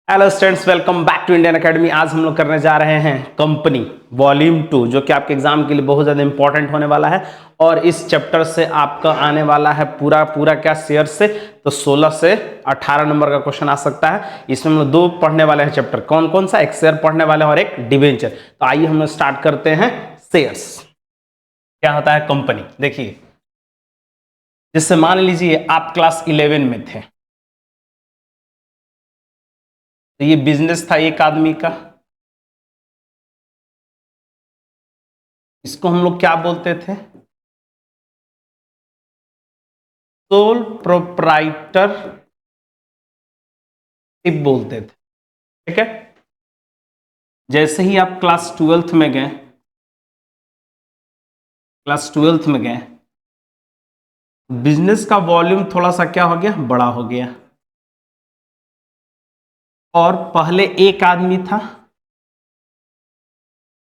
Hello students, welcome back to Indian Academy. आज हम लोग करने जा रहे हैं कंपनी वॉल्यूम 2, जो कि आपके एग्जाम के लिए बहुत ज़्यादा इंपॉर्टेंट होने वाला है। और इस चैप्टर से आपका आने वाला है पूरा क्या शेयर से, तो 16 से 18 नंबर का क्वेश्चन आ सकता है। इसमें हम लोग दो पढ़ने वाले हैं चैप्टर। कौन कौन सा? एक शेयर पढ़ने वाले हैं और एक डिवेंचर। तो आइए हम लोग स्टार्ट करते हैं शेयर्स। क्या होता है कंपनी? देखिए, जैसे मान लीजिए आप क्लास 11 में थे, तो ये बिजनेस था एक आदमी का। इसको हम लोग क्या बोलते थे? सोल प्रोप्राइटरशिप बोलते थे। ठीक है। जैसे ही आप क्लास 12th में गए, बिजनेस का वॉल्यूम थोड़ा सा क्या हो गया? बड़ा हो गया। और पहले एक आदमी था,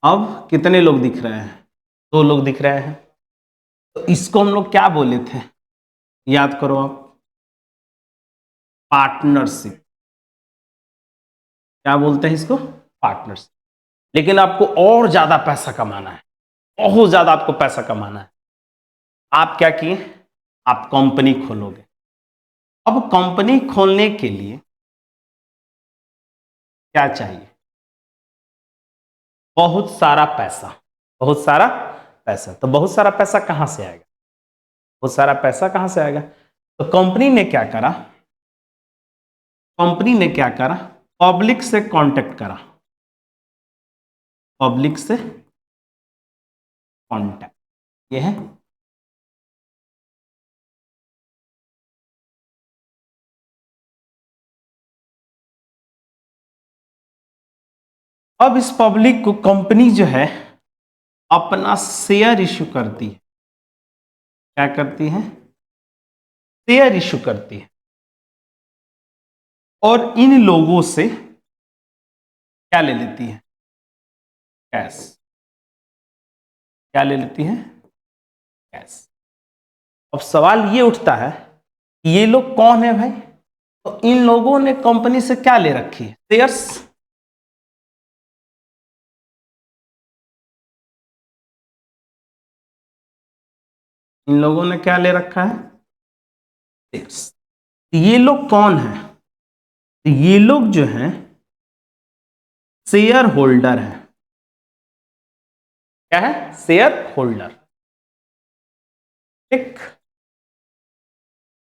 अब कितने लोग दिख रहे हैं? दो लोग दिख रहे हैं। तो इसको हम लोग क्या बोले थे? याद करो आप, पार्टनरशिप। क्या बोलते हैं इसको? पार्टनरशिप। लेकिन आपको और ज्यादा पैसा कमाना है, बहुत ज्यादा आपको पैसा कमाना है। आप क्या किए? आप कंपनी खोलोगे। अब कंपनी खोलने के लिए क्या चाहिए? बहुत सारा पैसा। बहुत सारा पैसा। तो बहुत सारा पैसा कहां से आएगा? बहुत सारा पैसा कहां से आएगा? तो कंपनी ने क्या करा? पब्लिक से कांटेक्ट करा। पब्लिक से कांटेक्ट, ये है। अब इस पब्लिक को कंपनी जो है अपना शेयर इश्यू करती है। क्या करती है? शेयर इश्यू करती है। और इन लोगों से क्या ले लेती है? कैश। क्या ले लेती है? कैश। अब सवाल ये उठता है कि ये लोग कौन है भाई? तो इन लोगों ने कंपनी से क्या ले रखी है? शेयर्स। इन लोगों ने क्या ले रखा है? शेयर्स। ये लोग कौन है? तो ये लोग जो हैं शेयर होल्डर है। क्या है? Share holder. ठीक।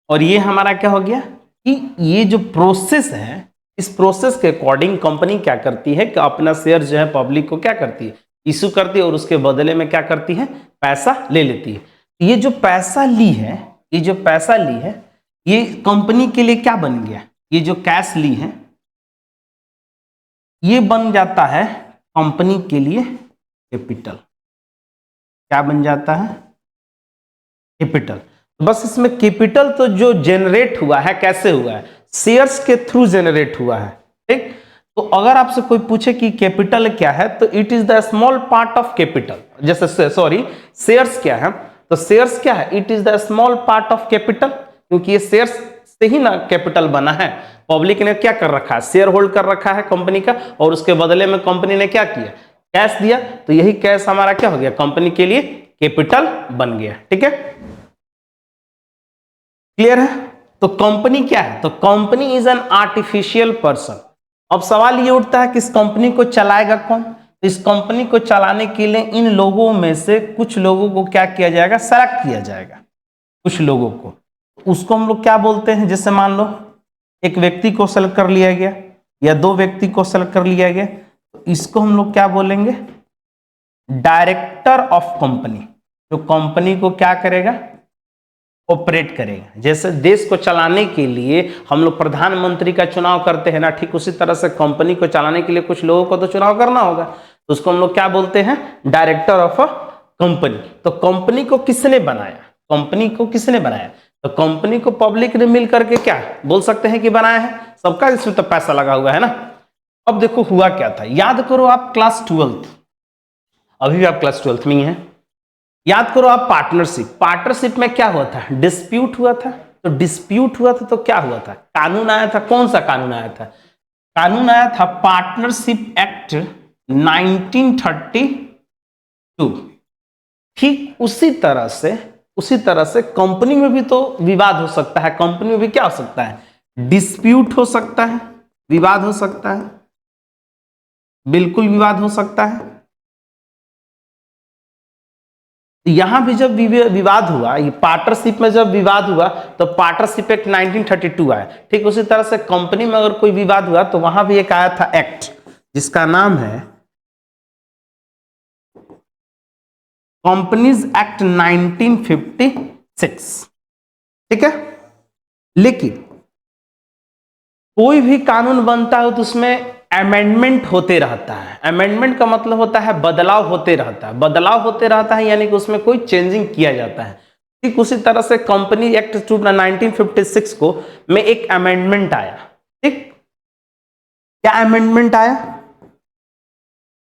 और ये हमारा क्या हो गया कि ये जो प्रोसेस है, इस प्रोसेस के अकॉर्डिंग कंपनी क्या करती है कि अपना शेयर जो है पब्लिक को क्या करती है? इशू करती है। और उसके बदले में क्या करती है? पैसा ले लेती है। ये जो पैसा ली है, ये कंपनी के लिए क्या बन गया? ये जो कैश ली है, ये बन जाता है कंपनी के लिए कैपिटल। क्या बन जाता है? कैपिटल। बस इसमें कैपिटल तो जो जनरेट हुआ है, कैसे हुआ है? शेयर्स के थ्रू जनरेट हुआ है। ठीक। तो अगर आपसे कोई पूछे कि कैपिटल क्या है, तो it is the small part of capital. जैसे सॉरी, शेयर्स क्या है? तो शेयर्स क्या है? It is the small part of capital, क्योंकि ये शेयर्स से ही ना कैपिटल बना है। पब्लिक ने क्या कर रखा है? शेयर होल्ड कर रखा है कंपनी का, और उसके बदले में कंपनी ने क्या किया? कैश दिया। तो यही कैश हमारा क्या हो गया? कंपनी के लिए कैपिटल बन गया। ठीक है, क्लियर है? तो कंपनी क्या है? तो company is an artificial person. अब सवाल ये उठता है कि इस कंपनी को चलाएगा कौन? तो इस कंपनी को चलाने के लिए इन लोगों में से कुछ लोगों को क्या किया जाएगा? सेलेक्ट किया जाएगा। कुछ लोगों को, उसको हम लोग क्या बोलते हैं? जैसे मान लो एक व्यक्ति को सेलेक्ट कर लिया गया या दो व्यक्ति को सेलेक्ट कर लिया गया, तो इसको हम लोग क्या बोलेंगे? Director of company. जो कंपनी को क्या करेगा? ऑपरेट करेगा। जैसे देश को चलाने के लिए हम लोग प्रधानमंत्री का चुनाव करते हैं ना, ठीक उसी तरह से कंपनी को चलाने के लिए कुछ लोगों को तो चुनाव करना होगा। तो उसको हम लोग क्या बोलते हैं? Director of a company. तो कंपनी को किसने बनाया? तो कंपनी को पब्लिक ने मिल करके क्या बोल सकते हैं कि बनाया है? सबका इसमें तो पैसा लगा हुआ है ना। अब देखो हुआ क्या था, याद करो आप क्लास 12th, अभी भी आप क्लास 12th में ही हैं। याद करो आप पार्टनरशिप में क्या हुआ था? डिस्प्यूट हुआ था। तो डिस्प्यूट हुआ था तो क्या हुआ था? कानून आया था। कौन सा कानून आया था? कानून आया था पार्टनरशिप एक्ट 1932। ठीक उसी तरह से कंपनी में भी तो विवाद हो सकता है। कंपनी में भी क्या हो सकता है? डिस्प्यूट हो सकता है, विवाद हो सकता है, बिल्कुल विवाद हो सकता है। यहां भी जब विवाद हुआ, ये पार्टनरशिप में जब विवाद हुआ तो पार्टनरशिप एक्ट 1932 आया। ठीक उसी तरह से कंपनी में अगर कोई विवाद हुआ तो वहां भी एक आया था एक्ट जिसका नाम है कंपनीज एक्ट 1956। ठीक है, लेकिन कोई भी कानून बनता है तो उसमें अमेंडमेंट होते रहता है। अमेंडमेंट का मतलब होता है बदलाव होते रहता है, बदलाव होते रहता है यानी कि उसमें कोई चेंजिंग किया जाता है। ठीक उसी तरह से कंपनी एक्ट 1956 को में एक अमेंडमेंट आया। ठीक, क्या अमेंडमेंट आया?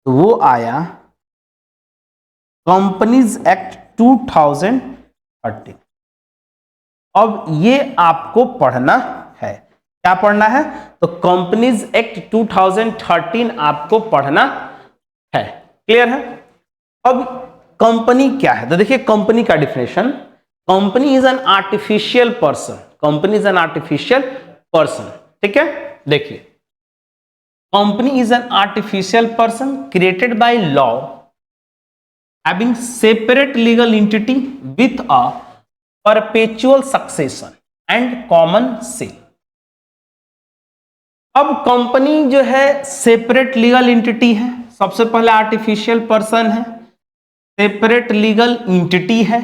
तो वो आया कंपनीज एक्ट 2013। अब ये आपको पढ़ना है। क्या पढ़ना है? तो कंपनीज एक्ट 2013 आपको पढ़ना है। क्लियर है? अब कंपनी क्या है? तो देखिए कंपनी का definition, company is an artificial person. Company is an artificial person. ठीक है, देखिए company is an artificial person created by law having separate legal entity with a perpetual succession and common seal। अब company जो है separate legal entity है। सबसे पहले artificial person है, सेपरेट लीगल एंटिटी है,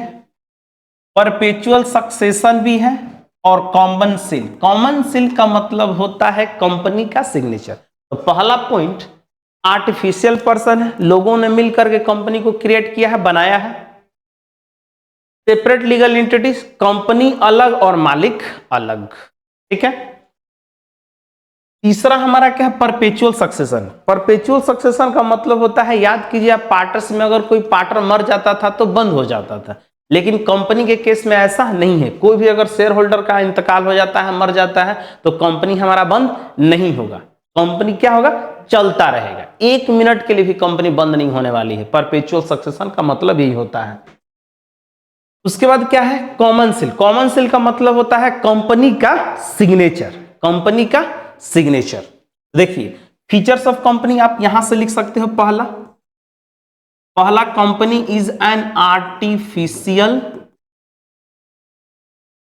परपेचुअल सक्सेशन भी है और कॉमन सील। कॉमन सील का मतलब होता है कंपनी का सिग्नेचर। तो पहला पॉइंट आर्टिफिशियल पर्सन है, लोगों ने मिलकर के कंपनी को क्रिएट किया है, बनाया है। सेपरेट लीगल एंटिटीज, कंपनी अलग और मालिक अलग। ठीक है, तीसरा हमारा क्या है? Perpetual succession. परपेचुअल सक्सेशन का मतलब होता है, याद कीजिए आप पार्टनर्स में अगर कोई पार्टनर मर जाता था तो बंद हो जाता था, लेकिन कंपनी के केस में ऐसा नहीं है। कोई भी अगर शेयर होल्डर का इंतकाल हो जाता है, मर जाता है, तो कंपनी हमारा बंद नहीं होगा। कंपनी क्या होगा? चलता रहेगा। 1 मिनट के लिए भी कंपनी बंद नहीं होने वाली है। परपेचुअल सक्सेशन का मतलब यही होता है। उसके बाद क्या है? Common seal. कॉमन सील का मतलब होता है कंपनी का सिग्नेचर। कंपनी का सिग्नेचर। देखिए फीचर्स ऑफ कंपनी आप यहां से लिख सकते हो। पहला company is an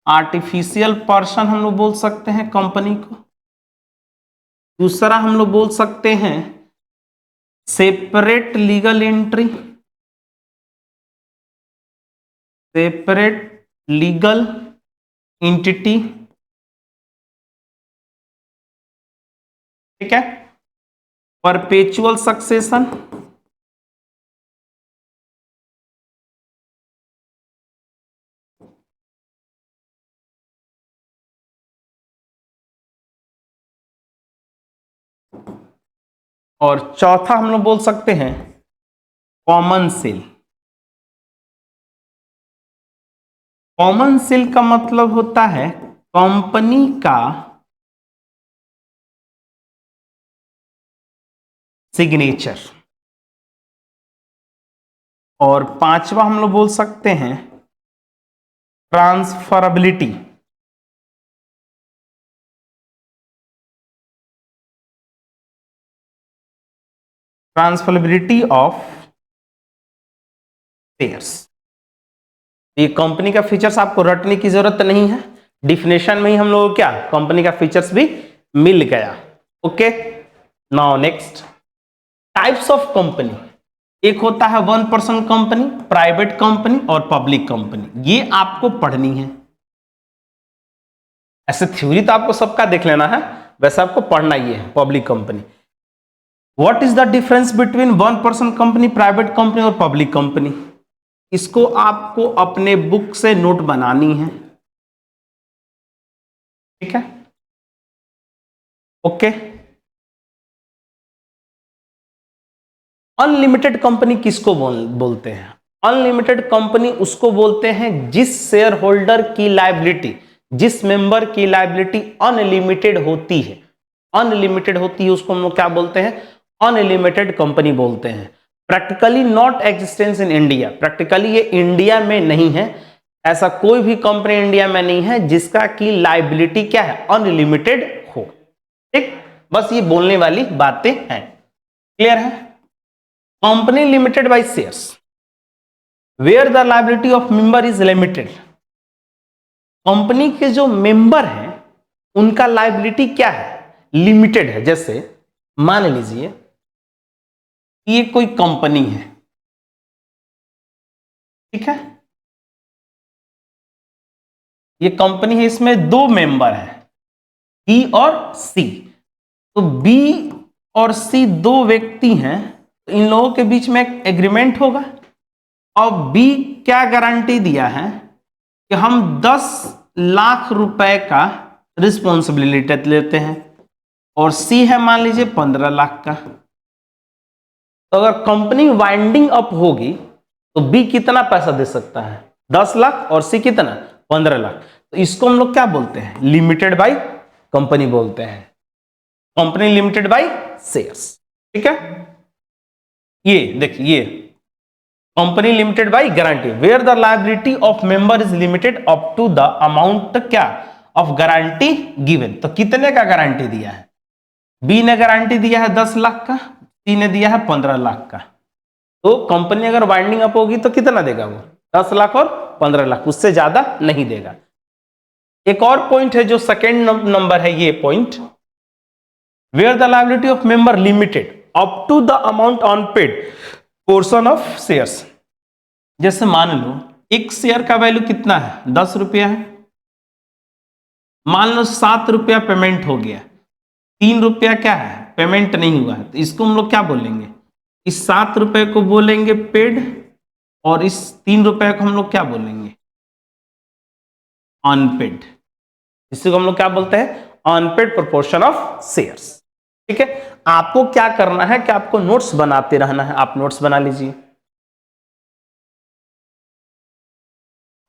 artificial person हम लोग बोल सकते हैं कंपनी को। दूसरा हम लोग बोल सकते हैं separate legal entry, separate legal entity. ठीक है, परपेचुअल सक्सेशन, और चौथा हम लोग बोल सकते हैं कॉमन सील। कॉमन सील का मतलब होता है कंपनी का सिग्नेचर। और पांचवा हम लोग बोल सकते हैं ट्रांसफरेबिलिटी। Transferability of shares. ये कंपनी का फीचर्स आपको रटने की जरूरत नहीं है, डिफिनेशन में ही हम लोग क्या कंपनी का फीचर्स भी मिल गया। Okay, now next types of company. एक होता है 1% कंपनी, प्राइवेट कंपनी और पब्लिक कंपनी। ये आपको पढ़नी है। ऐसे थ्योरी तो आपको सबका देख लेना है, वैसे आपको पढ़ना ही है public company. What is the difference between 1% company, private company और पब्लिक कंपनी? इसको आपको अपने बुक से नोट बनानी है। ठीक है, ओके। अनलिमिटेड कंपनी किसको बोलते हैं? अनलिमिटेड कंपनी उसको बोलते हैं जिस शेयर होल्डर की लायबिलिटी, जिस मेंबर की लायबिलिटी अनलिमिटेड होती है। अनलिमिटेड होती है उसको हम लोग क्या बोलते हैं, अनलिमिटेड कंपनी बोलते हैं। Practically not existence in India, practically ये इंडिया में नहीं है, ऐसा कोई भी कंपनी इंडिया में नहीं है जिसका की लायबिलिटी क्या है, अनलिमिटेड हो। ठीक, बस ये बोलने वाली बातें हैं। क्लियर है? Company limited by shares where the liability of member is limited, company के जो मेंबर हैं उनका लायबिलिटी क्या है, लिमिटेड है। जैसे मान लीजिए ये कोई कंपनी है, ठीक है, ये कंपनी है, इसमें दो मेंबर हैं बी और सी। तो बी और सी दो व्यक्ति हैं, तो इन लोगों के बीच में एक एग्रीमेंट होगा और बी क्या गारंटी दिया है कि हम 10 लाख रुपए का रिस्पॉन्सिबिलिटी लेते हैं और सी है मान लीजिए 15 लाख का। तो अगर कंपनी वाइंडिंग अप होगी तो बी कितना पैसा दे सकता है, 10 लाख, और सी कितना, 15 लाख। तो इसको हम लोग क्या बोलते हैं, लिमिटेड बाय कंपनी बोलते हैं, कंपनी लिमिटेड बाय शेयर्स। ठीक है, ये देखिए, ये company limited by guarantee where the liability of member is limited up to the amount क्या ऑफ गारंटी गिवन। तो कितने का गारंटी दिया है, बी ने गारंटी दिया है 10 लाख का, सी ने दिया है 15 लाख का। तो कंपनी अगर वाइंडिंग अप होगी तो कितना देगा वो, 10 लाख और 15 लाख, उससे ज्यादा नहीं देगा। एक और पॉइंट है जो सेकेंड नंबर है, ये point where the liability of member limited up to the amount on paid portion of shares. जैसे मान लो एक शेयर का वैल्यू कितना है, 10 रुपया है, मान लो 7 रुपया पेमेंट हो गया, 3 रुपया क्या है पेमेंट नहीं हुआ है, तो इसको हम लोग क्या बोलेंगे, इस 7 रुपए को बोलेंगे पेड और इस 3 रुपए को हम लोग क्या बोलेंगे, अनपेड। इसको हम लोग क्या बोलते हैं, अनपेड प्रोपोर्शन ऑफ शेयर्स। ठीक है, आपको क्या करना है कि आपको नोट्स बनाते रहना है, आप नोट्स बना लीजिए।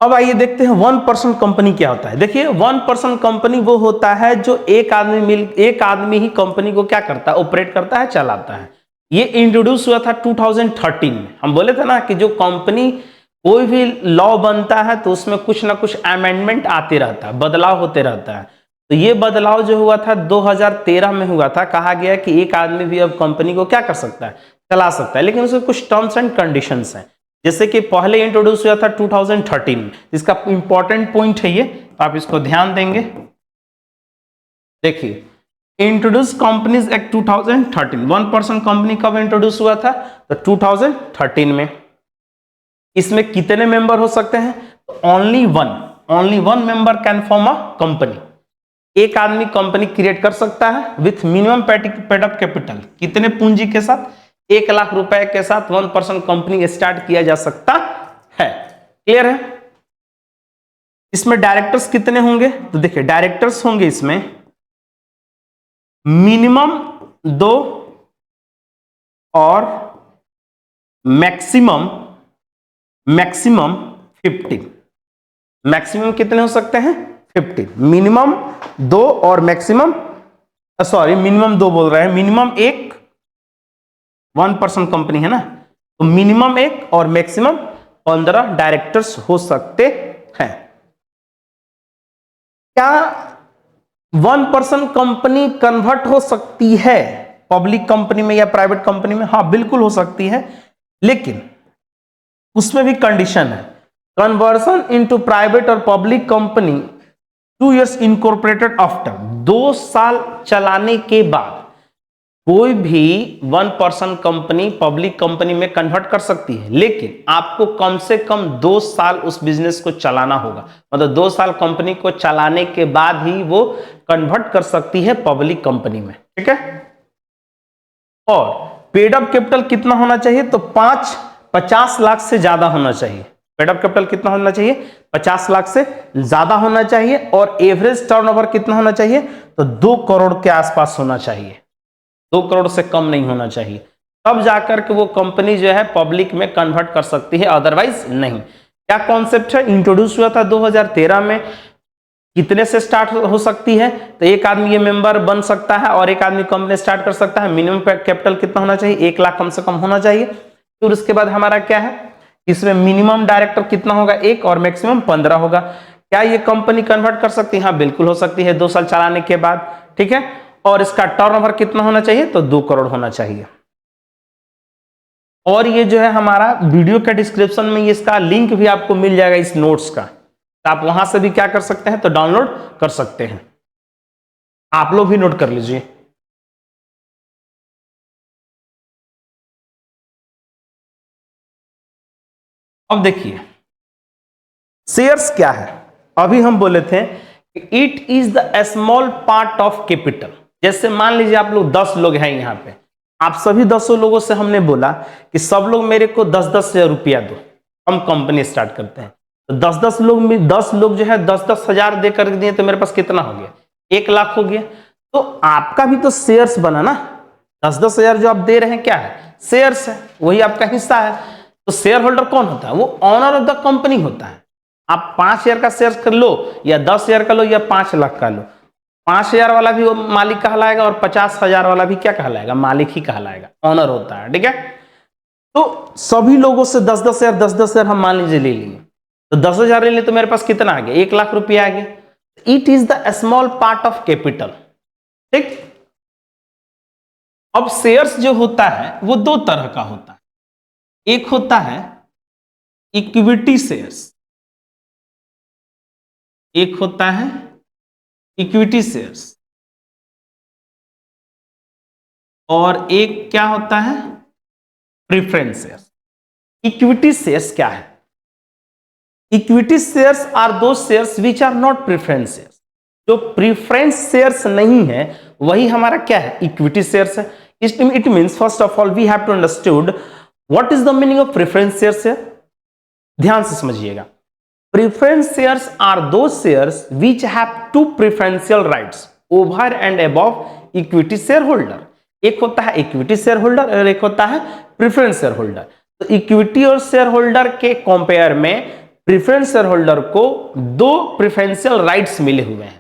अब आइए देखते हैं 1% कंपनी क्या होता है। देखिए 1% कंपनी वो होता है जो एक आदमी ही कंपनी को क्या करता है, ऑपरेट करता है, चलाता है। ये इंट्रोड्यूस हुआ था 2013 में। हम बोले थे ना कि जो कंपनी कोई भी लॉ बनता है तो उसमें कुछ ना कुछ अमेंडमेंट आते रहता है, बदलाव होते रहता है। तो ये बदलाव जो हुआ था 2013 में हुआ था। कहा गया कि एक आदमी भी अब कंपनी को क्या कर सकता है, चला सकता है, लेकिन उसके कुछ टर्म्स एंड कंडीशंस हैं। जैसे कि पहले इंट्रोड्यूस हुआ था 2013 में, इसका इंपॉर्टेंट पॉइंट है ये, तो आप इसको ध्यान देंगे। देखिए इंट्रोड्यूस कंपनीज एक्ट 2013, 1% कंपनी कब इंट्रोड्यूस हुआ था, तो 2013 में। इसमें कितने मेंबर हो सकते हैं, तो only one member can form a company. एक आदमी कंपनी क्रिएट कर सकता है with minimum paid up capital, कितने पूंजी के साथ, 1 लाख रुपए के साथ 1% कंपनी स्टार्ट किया जा सकता है। क्लियर है? इसमें डायरेक्टर्स कितने होंगे, तो देखिए डायरेक्टर्स होंगे इसमें मिनिमम 2 और मैक्सिमम 15। मैक्सिमम कितने हो सकते हैं, 15। मिनिमम 2 और मैक्सिमम, सॉरी मिनिमम 2 बोल रहे हैं, मिनिमम 1, 1% कंपनी है ना, तो मिनिमम 1 और मैक्सिमम 15 डायरेक्टर्स हो सकते हैं। क्या 1% कंपनी कन्वर्ट हो सकती है पब्लिक कंपनी में या प्राइवेट कंपनी में? हाँ बिल्कुल हो सकती है, लेकिन उसमें भी कंडीशन है। कन्वर्सन इनटू प्राइवेट और public company 2 years incorporated after, 2 साल चलाने के बाद कोई भी 1% कंपनी पब्लिक कंपनी में कन्वर्ट कर सकती है, लेकिन आपको कम से कम 2 साल उस बिजनेस को चलाना होगा। मतलब 2 साल कंपनी को चलाने के बाद ही वो कन्वर्ट कर सकती है पब्लिक कंपनी में। ठीक है, और पेड अप कैपिटल कितना होना चाहिए, तो 50 लाख से ज्यादा होना चाहिए। पेड अप कैपिटल कितना होना चाहिए, 50 लाख से ज्यादा होना चाहिए, और एवरेज टर्नओवर कितना होना चाहिए, तो 2 करोड़ के आसपास होना चाहिए, 2 करोड़ से कम नहीं होना चाहिए। तब जाकर के वो कंपनी जो है पब्लिक में कन्वर्ट कर सकती है, अदरवाइज नहीं। क्या कॉन्सेप्ट है, इंट्रोड्यूस हुआ था 2013 में। कितने से स्टार्ट हो सकती है? तो एक आदमी ये मेंबर बन सकता है और एक आदमी कंपनी स्टार्ट कर सकता है। मिनिमम कैपिटल कितना होना चाहिए? 1 लाख कम से कम होना चाहिए। फिर उसके बाद हमारा क्या है, इसमें मिनिमम डायरेक्टर कितना होगा? 1 और मैक्सिमम 15 होगा। क्या ये कंपनी कन्वर्ट कर सकती है? हाँ बिल्कुल हो सकती है 2 साल चलाने के बाद, ठीक है। और इसका टर्नओवर कितना होना चाहिए? तो 2 करोड़ होना चाहिए। और ये जो है हमारा वीडियो के डिस्क्रिप्शन में इसका लिंक भी आपको मिल जाएगा इस नोट्स का, तो आप वहां से भी क्या कर सकते हैं? तो डाउनलोड कर सकते हैं। आप लोग भी नोट कर लीजिए। अब देखिए शेयर्स क्या है। अभी हम बोले थे it is the small part of capital. जैसे मान लीजिए आप लोग 10 लोग हैं यहाँ पे, आप सभी 10 लोगों से हमने बोला कि सब लोग मेरे को 10-10 हजार रुपया दो, हम कंपनी स्टार्ट करते हैं। तो 10-10 लोग में 10 लोग जो है 10-10 हजार देकर दिए, तो मेरे पास कितना हो गया? 1 लाख हो गया। तो आपका भी तो शेयर्स बना ना, 10-10 हजार जो आप दे रहे हैं क्या है? शेयर्स है, वही आपका हिस्सा है। तो शेयर होल्डर कौन होता है? वो ऑनर ऑफ द कंपनी होता है। आप 5 शेयर का शेयर कर लो या 10 शेयर का लो या 5 लाख का लो, 5 हजार वाला भी वो मालिक कहलाएगा और 50 हजार वाला भी क्या कहलाएगा? मालिक ही कहलाएगा, ऑनर होता है, ठीक है। तो सभी लोगों से 10-10 हजार 10-10 हजार हम मान लीजिए ले लिए, तो 10 हजार ले लिए तो मेरे पास कितना आ गया? 1 लाख रुपया आ गया। It is the small part of capital, ठीक। अब शेयर्स जो होता है वो 2 तरह का होता है। एक होता है इक्विटी शेयर्स, एक होता है इक्विटी शेयर्स, और एक क्या होता है? Preference shares. इक्विटी शेयर्स क्या है? Equity shares are those shares which are not preference shares. जो प्रेफरेंस शेयर्स नहीं है वही हमारा क्या है? इक्विटी शेयर्स है। It means first of all we have to understood what is the meaning of preference shares है। ध्यान से समझिएगा। Preference shares are those shares which have to preferential rights over and above equity shareholder. एक होता है equity share holder और एक होता है प्रेफरेंस शेयर होल्डर। तो इक्विटी और शेयर होल्डर के कंपेयर में प्रेफरेंस शेयर होल्डर को 2 प्रेफरेंशियल राइट्स मिले हुए हैं।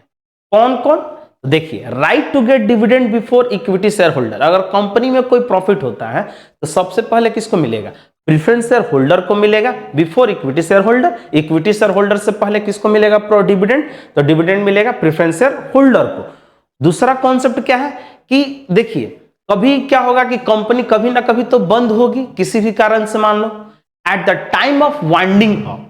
कौन कौन? देखिए, right to get dividend before equity shareholder. अगर कंपनी में कोई प्रॉफिट होता है तो सबसे पहले किसको मिलेगा? प्रेफरेंस शेयर होल्डर को मिलेगा before equity share holder. Equity share holder से पहले किसको मिलेगा प्रो डिविडेंड? तो डिविडेंड मिलेगा प्रेफरेंस शेयर होल्डर को। दूसरा कॉन्सेप्ट क्या है कि देखिए, कभी क्या होगा कि कंपनी कभी ना कभी तो बंद होगी किसी भी कारण से, मान लो at the time of winding up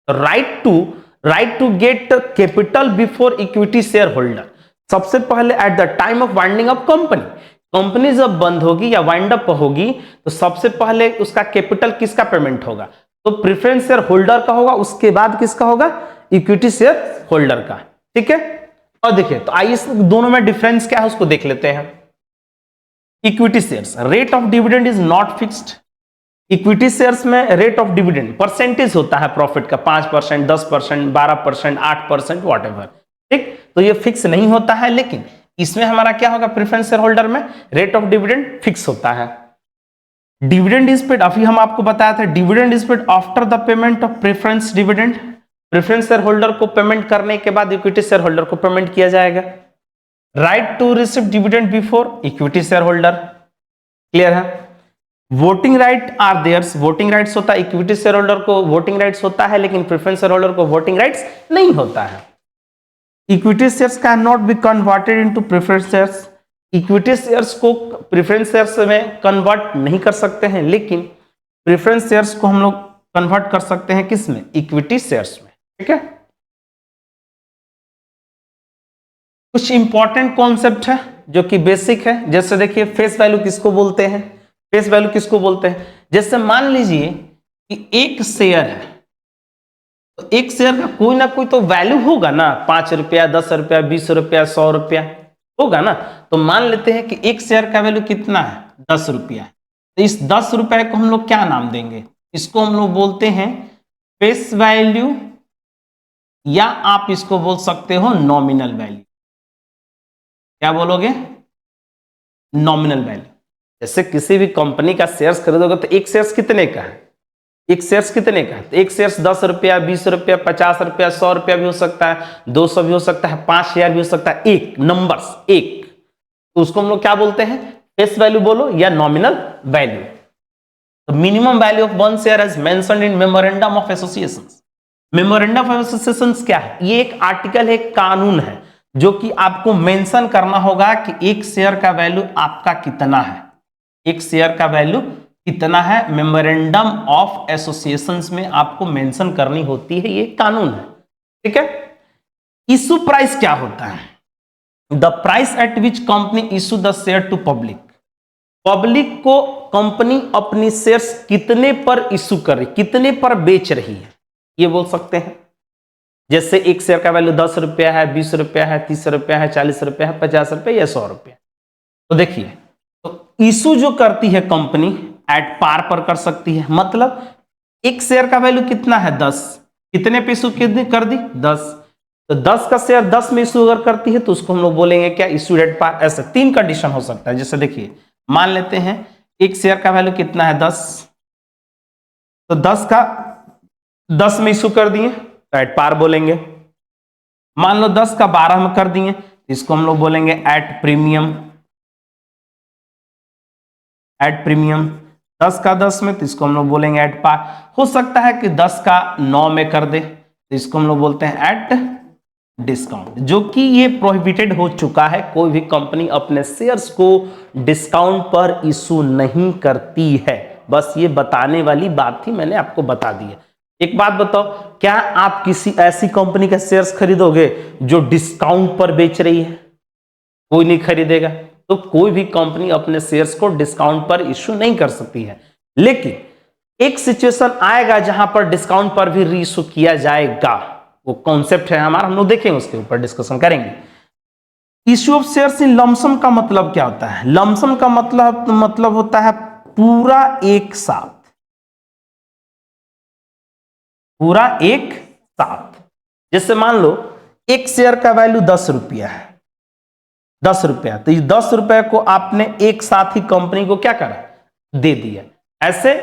right to get capital before equity shareholder. सबसे पहले at the time of winding up company जब बंद होगी या वाइंड अप होगी तो सबसे पहले उसका कैपिटल किसका पेमेंट होगा? तो प्रेफरेंस शेयर होल्डर का होगा, उसके बाद किसका होगा? इक्विटी शेयर होल्डर का, ठीक है। और देखिए, तो आइए दोनों में डिफरेंस क्या है उसको देख लेते हैं। Equity shares rate of dividend is not fixed. Equity shares में रेट ऑफ डिविडेंड परसेंटेज होता है प्रॉफिट का, 5%, 10%, 12%, 8%, वॉटेवर, ठीक। तो ये फिक्स नहीं होता है, लेकिन इसमें हमारा क्या होगा? प्रेफरेंस शेयर होल्डर में रेट ऑफ डिविडेंड फिक्स होता है। डिविडेंड इज पेड, अभी हम आपको बताया था, dividend is paid after the payment of preference dividend. Preference shareholder को पेमेंट करने के बाद इक्विटी शेयर होल्डर को पेमेंट किया जाएगा। Right to receive dividend before equity shareholder, clear है। Voting right are theirs, voting rights होता है, इक्विटी शेयर होल्डर को वोटिंग राइट्स होता है, लेकिन प्रेफरेंस शेयर होल्डर को वोटिंग राइट्स नहीं होता है। Equity shares can not be converted into preference shares. Equity shares को प्रेफरेंस शेयर्स में कन्वर्ट नहीं कर सकते हैं, लेकिन प्रेफरेंस शेयर्स को हम लोग कन्वर्ट कर सकते हैं किसमें? इक्विटी शेयर्स में, ठीक है। कुछ इंपॉर्टेंट कॉन्सेप्ट है जो कि बेसिक है, जैसे देखिए फेस वैल्यू किसको बोलते हैं? फेस वैल्यू किसको बोलते हैं? जैसे मान लीजिए कि एक शेयर है, तो एक शेयर का कोई ना कोई तो वैल्यू होगा ना, 5 रुपया, 10 रुपया, 20 रुपया, 100 रुपया होगा ना। तो मान लेते हैं कि एक शेयर का वैल्यू कितना है? 10 रुपया है। तो इस 10 रुपए को हम लोग क्या नाम देंगे? इसको हम लोग बोलते हैं फेस वैल्यू, या आप इसको बोल सकते हो नॉमिनल वैल्यू। क्या बोलोगे? Nominal value. जैसे किसी भी कंपनी का शेयर्स खरीदोगे तो एक शेयर्स कितने का है? एक शेयर्स कितने का है? तो एक शेयर्स 10 रुपया, 20 रुपया, 50 रुपया, 100 रुपया भी हो सकता है, 200 भी हो सकता है, 5,000 भी हो सकता है। एक नंबर्स, एक, तो उसको हम लोग क्या बोलते हैं? फेस वैल्यू बोलो या नॉमिनल वैल्यू। तो minimum value of one share as mentioned in memorandum of association. Memorandum of association क्या है? ये एक आर्टिकल है, कानून है, जो कि आपको मेंशन करना होगा कि एक शेयर का वैल्यू आपका कितना है, एक शेयर का वैल्यू कितना है। मेमोरेंडम ऑफ एसोसिएशन में आपको मेंशन करनी होती है, ये कानून है, ठीक है। इशू प्राइस क्या होता है? The price at which company issue the share to public. Public को कंपनी अपनी शेयर्स कितने पर इशू कर रही, कितने पर बेच रही है, ये बोल सकते हैं। जैसे एक शेयर का वैल्यू 10 रुपया है, 20 रुपया है, 30 रुपया है, 40 रुपया है, 50 रुपया या 100 रुपया। तो देखिए, तो इशू जो करती है कंपनी एट पार पर कर सकती है। मतलब एक शेयर का वैल्यू कितना है? 10, कितने पे इशू कर दी? 10। तो 10 का शेयर 10 में इशू अगर करती है तो उसको हम लोग बोलेंगे क्या? Issue at par. ऐसे 3 कंडीशन हो सकता है। जैसे देखिए, मान लेते हैं एक शेयर का वैल्यू कितना है? 10, तो 10 का 10 में इशू कर दिए तो एट पार बोलेंगे। मान लो 10 का 12 में कर दिए, इसको हम लोग बोलेंगे एट प्रीमियम, एट प्रीमियम। 10 का 10 में, तो इसको हम लोग बोलेंगे एट पार। हो सकता है कि 10 का 9 में कर दे, तो इसको हम लोग बोलते हैं एट डिस्काउंट, जो कि ये प्रोहिबिटेड हो चुका है। कोई भी कंपनी अपने शेयर्स को डिस्काउंट पर इशू नहीं करती है। बस ये बताने वाली बात थी, मैंने आपको बता दी है। एक बात बताओ, क्या आप किसी ऐसी कंपनी का शेयर्स खरीदोगे जो डिस्काउंट पर बेच रही है? कोई नहीं खरीदेगा। तो कोई भी कंपनी अपने शेयर्स को डिस्काउंट पर इशू नहीं कर सकती है। लेकिन एक सिचुएशन आएगा जहां पर डिस्काउंट पर भी री इशू किया जाएगा। वो कॉन्सेप्ट है हमारा, हम लोग देखेंगे, उसके ऊपर डिस्कशन करेंगे। Issue of shares in lump sum का मतलब क्या होता है? लमसम का मतलब होता है पूरा एक साथ, पूरा एक साथ। जैसे मान लो एक शेयर का वैल्यू 10 रुपया है, 10 रुपया, तो इस 10 रुपए को आपने एक साथ ही कंपनी को क्या करा? दे दिया। ऐसे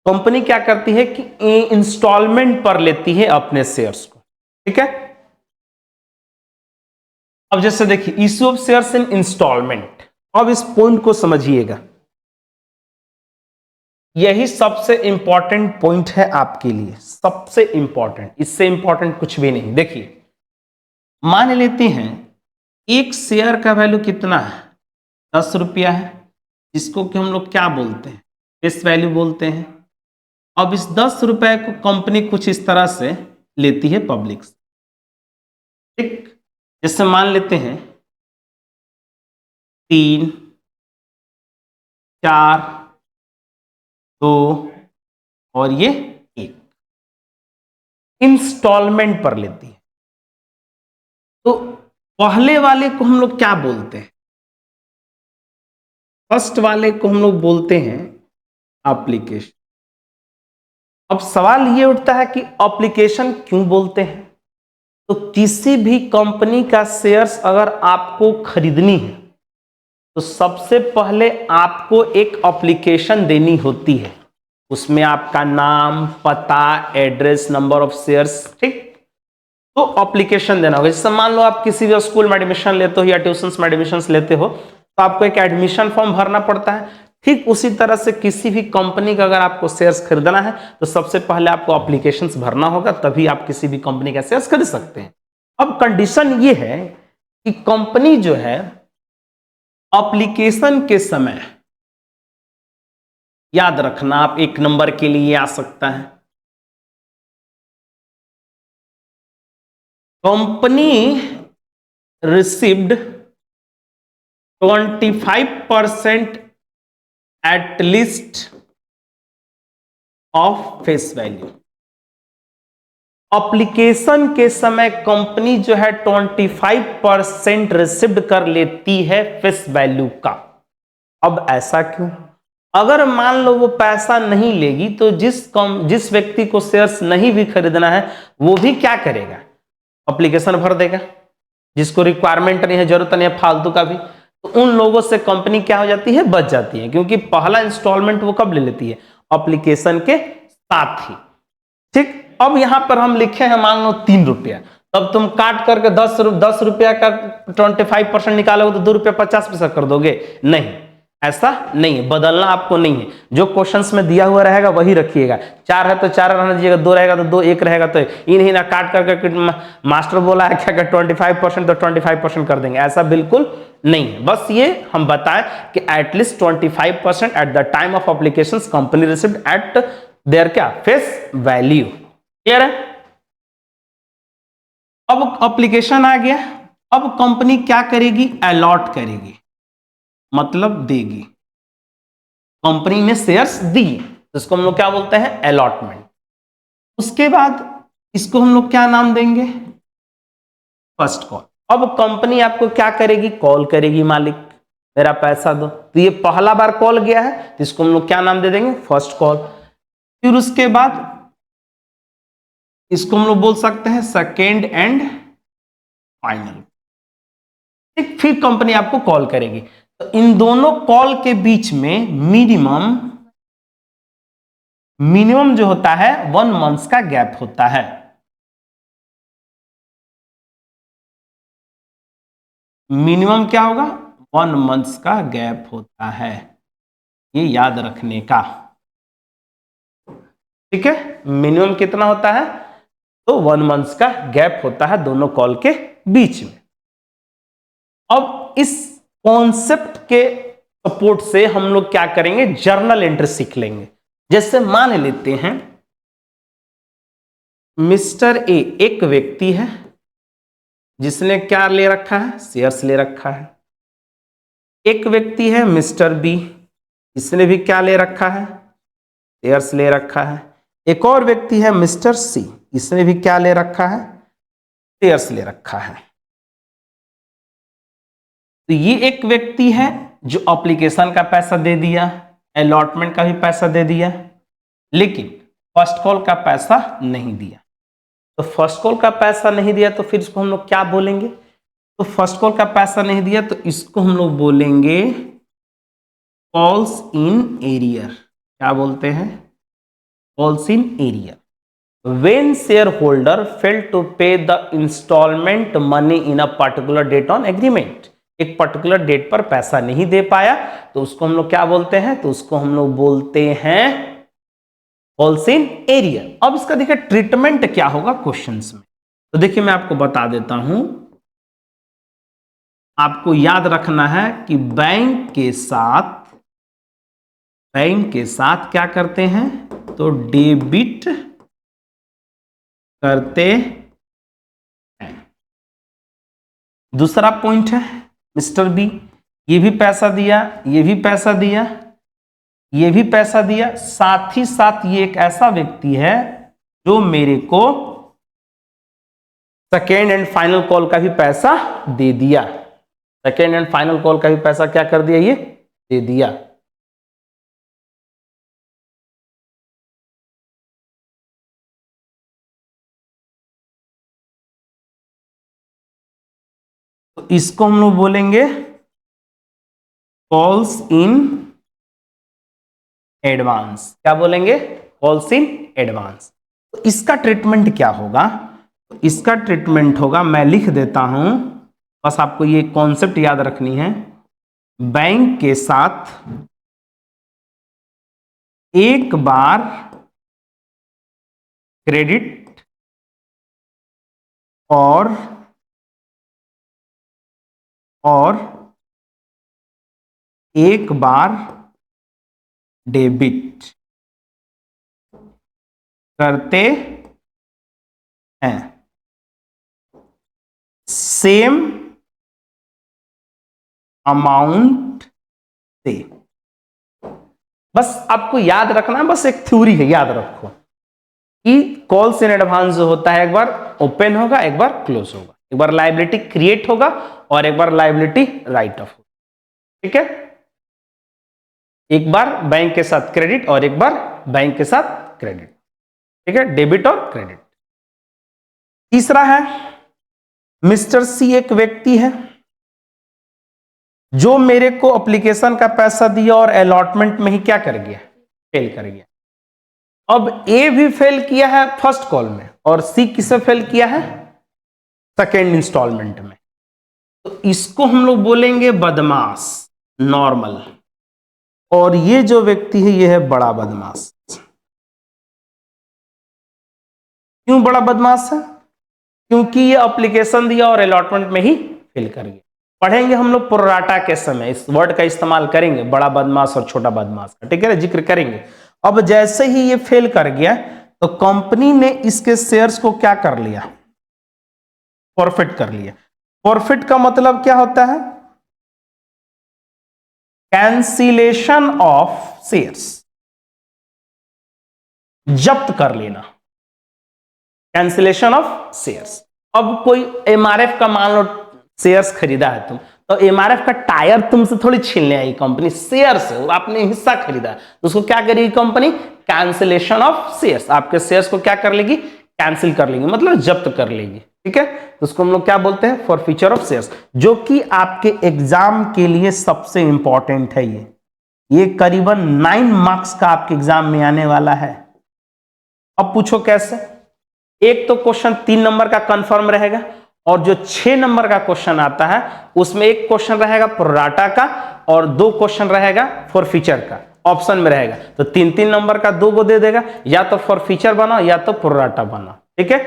कंपनी क्या करती है कि इंस्टॉलमेंट पर लेती है अपने शेयर्स को, ठीक है। अब जैसे देखिए, issue of shares in instalment. अब इस पॉइंट को समझिएगा, यही सबसे इंपॉर्टेंट पॉइंट है आपके लिए, सबसे इंपॉर्टेंट, इससे इंपॉर्टेंट कुछ भी नहीं। देखिए, मान लेते हैं एक शेयर का वैल्यू कितना है? 10 रुपया है, इसको कि हम लोग क्या बोलते हैं? फेस वैल्यू बोलते हैं। अब इस 10 रुपए को कंपनी कुछ इस तरह से लेती है पब्लिक से, ठीक। जैसे मान लेते हैं 3, 4, 2 और ये 1 इंस्टॉलमेंट पर लेती है। तो पहले वाले को हम लोग क्या बोलते हैं? फर्स्ट वाले को हम लोग बोलते हैं एप्लीकेशन। अब सवाल ये उठता है कि एप्लीकेशन क्यों बोलते हैं? तो किसी भी कंपनी का शेयर्स अगर आपको खरीदनी है तो सबसे पहले आपको एक एप्लीकेशन देनी होती है। उसमें आपका नाम, पता, एड्रेस, नंबर ऑफ शेयर्स, ठीक। तो एप्लीकेशन देना होगा। जैसे मान लो आप किसी भी स्कूल में एडमिशन लेते हो या ट्यूशंस में एडमिशन लेते हो, तो आपको एक एडमिशन फॉर्म भरना पड़ता है। ठीक उसी तरह से किसी भी कंपनी का अगर आपको शेयर्स खरीदना है तो सबसे पहले आपको एप्लीकेशंस भरना होगा, तभी आप किसी भी कंपनी का शेयर्स खरीद सकते हैं। अब कंडीशन ये है कि कंपनी जो है एप्लीकेशन के समय, याद रखना, आप एक नंबर के लिए आ सकता है, company received 25% at least of face value. Application के समय कंपनी जो है 25% रिसीव्ड कर लेती है फेस वैल्यू का। अब ऐसा क्यों? अगर मान लो वो पैसा नहीं लेगी तो जिस व्यक्ति को शेयर्स नहीं भी खरीदना है वो भी क्या करेगा? एप्लीकेशन भर देगा। जिसको रिक्वायरमेंट नहीं है, जरूरत नहीं है फालतू का भी, तो उन लोगों से कंपनी क्या हो जाती है? बच जाती है। क्योंकि पहला इंस्टॉलमेंट वो कब ले लेती है? एप्लीकेशन के साथ ही। ठीक, अब यहां पर हम लिखे हैं मान लो 3 रुपया, तब तुम काट करके 10 रुपया का 25% निकालोगे तो 2 रुपया 50 पैसा कर दोगे? नहीं, ऐसा नहीं है, बदलना आपको नहीं है। जो क्वेश्चंस में दिया हुआ रहेगा वही रखिएगा। 4 है तो 4 रहना दीजिएगा, 2 रहेगा तो 2, 1 रहेगा तो इन ही ना काट करके मास्टर बोला है क्या 25% तो 25% कर देंगे, ऐसा बिल्कुल नहीं है। बस ये हम बताएं कि at least 25% eight the time of application company received eight there क्या फेस वैल्यू। क्लियर है? अब एप्लीकेशन आ गया, अब कंपनी क्या करेगी? अलॉट करेगी, मतलब देगी। कंपनी ने शेयर्स दी, इसको हम लोग क्या बोलते हैं? अलॉटमेंट। उसके बाद इसको हम लोग क्या नाम देंगे? First call. अब कंपनी आपको क्या करेगी? कॉल करेगी, मालिक मेरा पैसा दो। तो ये पहला बार कॉल गया है तो इसको हम लोग क्या नाम दे देंगे? First call. फिर उसके बाद इसको हम लोग बोल सकते हैं सेकेंड एंड फाइनल। ठीक, फिर कंपनी आपको कॉल करेगी, तो इन दोनों कॉल के बीच में मिनिमम जो होता है 1 मंथ का गैप होता है। मिनिमम क्या होगा? 1 मंथ का गैप होता है, ये याद रखने का। ठीक है, मिनिमम कितना होता है? तो 1 मंथ का गैप होता है दोनों कॉल के बीच में। अब इस कॉन्सेप्ट के सपोर्ट से हम लोग क्या करेंगे? जर्नल एंट्री सीख लेंगे। जैसे मान लेते हैं मिस्टर ए एक व्यक्ति है जिसने क्या ले रखा है? शेयर्स ले रखा है। एक व्यक्ति है मिस्टर बी, इसने भी क्या ले रखा है? शेयर्स ले रखा है। एक और व्यक्ति है मिस्टर सी, इसने भी क्या ले रखा है? शेयर्स ले रखा है। तो ये एक व्यक्ति है जो एप्लीकेशन का पैसा दे दिया, अलॉटमेंट का भी पैसा दे दिया, लेकिन फर्स्ट कॉल का पैसा नहीं दिया। तो फर्स्ट कॉल का पैसा नहीं दिया तो फिर इसको हम लोग क्या बोलेंगे? तो फर्स्ट कॉल का पैसा नहीं दिया तो इसको हम लोग बोलेंगे कॉल्स इन एरियर। क्या बोलते हैं? Calls in arrear. When shareholder failed to pay the installment money in a particular date on agreement, एक पर्टिकुलर डेट पर पैसा नहीं दे पाया तो उसको हम लोग क्या बोलते हैं? तो उसको हम लोग बोलते हैं कॉल्स इन एरियर। अब इसका देखिए ट्रीटमेंट क्या होगा क्वेश्चंस में, तो देखिए मैं आपको बता देता हूं। आपको याद रखना है कि बैंक के साथ क्या करते हैं? तो डेबिट करते हैं। दूसरा पॉइंट है मिस्टर बी, ये भी पैसा दिया, ये भी पैसा दिया, ये भी पैसा दिया, साथ ही साथ ये एक ऐसा व्यक्ति है जो मेरे को सेकेंड एंड फाइनल कॉल का भी पैसा दे दिया। सेकेंड एंड फाइनल कॉल का भी पैसा क्या कर दिया? ये दे दिया। तो इसको हम लोग बोलेंगे कॉल्स इन एडवांस। क्या बोलेंगे? Calls in advance. तो इसका ट्रीटमेंट क्या होगा? तो इसका ट्रीटमेंट होगा, मैं लिख देता हूं, बस आपको ये कॉन्सेप्ट याद रखनी है। बैंक के साथ एक बार क्रेडिट और एक बार डेबिट करते हैं सेम अमाउंट से। बस आपको याद रखना, बस एक थ्योरी है, याद रखो कि कॉल्स इन एडवांस जो होता है एक बार ओपन होगा, एक बार क्लोज होगा, एक बार लायबिलिटी क्रिएट होगा और एक बार लायबिलिटी राइट ऑफ होगा। ठीक है, एक बार बैंक के साथ क्रेडिट और एक बार बैंक के साथ क्रेडिट। ठीक है, डेबिट और क्रेडिट। तीसरा है मिस्टर सी, एक व्यक्ति है जो मेरे को एप्लीकेशन का पैसा दिया और अलॉटमेंट में ही क्या कर गया? फेल कर गया। अब ए भी फेल किया है फर्स्ट कॉल में और सी किसे फेल किया है सेकेंड इंस्टॉलमेंट में, तो इसको हम लोग बोलेंगे बदमाश, नॉर्मल। और ये जो व्यक्ति है ये है बड़ा बदमाश। क्यों बड़ा बदमाश है? क्योंकि ये एप्लीकेशन दिया और अलॉटमेंट में ही फेल कर गया। पढ़ेंगे हम लोग प्रोराटा के समय इस वर्ड का इस्तेमाल करेंगे, बड़ा बदमाश और छोटा बदमाश का, ठीक है ना, जिक्र करेंगे। अब जैसे ही ये फेल कर गया तो कंपनी ने इसके शेयर्स को क्या कर लिया, फॉरफिट कर लिया। फॉरफिट का मतलब क्या होता है? कैंसिलेशन ऑफ शेयर्स, जब्त कर लेना, कैंसिलेशन ऑफ शेयर्स। अब कोई एमआरएफ का मान लो शेयर्स खरीदा है तुम, तो एमआरएफ का टायर तुमसे थोड़ी छीनने आई कंपनी, शेयर से आपने हिस्सा खरीदा, तो उसको क्या करेगी कंपनी? कैंसिलेशन ऑफ शेयर्स, आपके शेयर्स को क्या कर लेगी? कैंसिल कर लेगी, मतलब जब्त कर लेगी, ठीक है। तो उसको हम लोग क्या बोलते हैं? फॉरफीचर ऑफ शेयर्स, जो कि आपके एग्जाम के लिए सबसे इंपॉर्टेंट है। ये करीबन 9 मार्क्स का आपके एग्जाम में आने वाला है। अब पूछो कैसे? एक तो क्वेश्चन 3 नंबर का कंफर्म रहेगा और जो 6 नंबर का क्वेश्चन आता है उसमें एक क्वेश्चन रहेगा प्रोराटा का और 2 क्वेश्चन रहेगा फॉरफीचर का, ऑप्शन में रहेगा। तो 3-3 नंबर का 2 को दे देगा, या तो फॉरफीचर बनाओ या तो प्रोराटा बनाओ, ठीक है।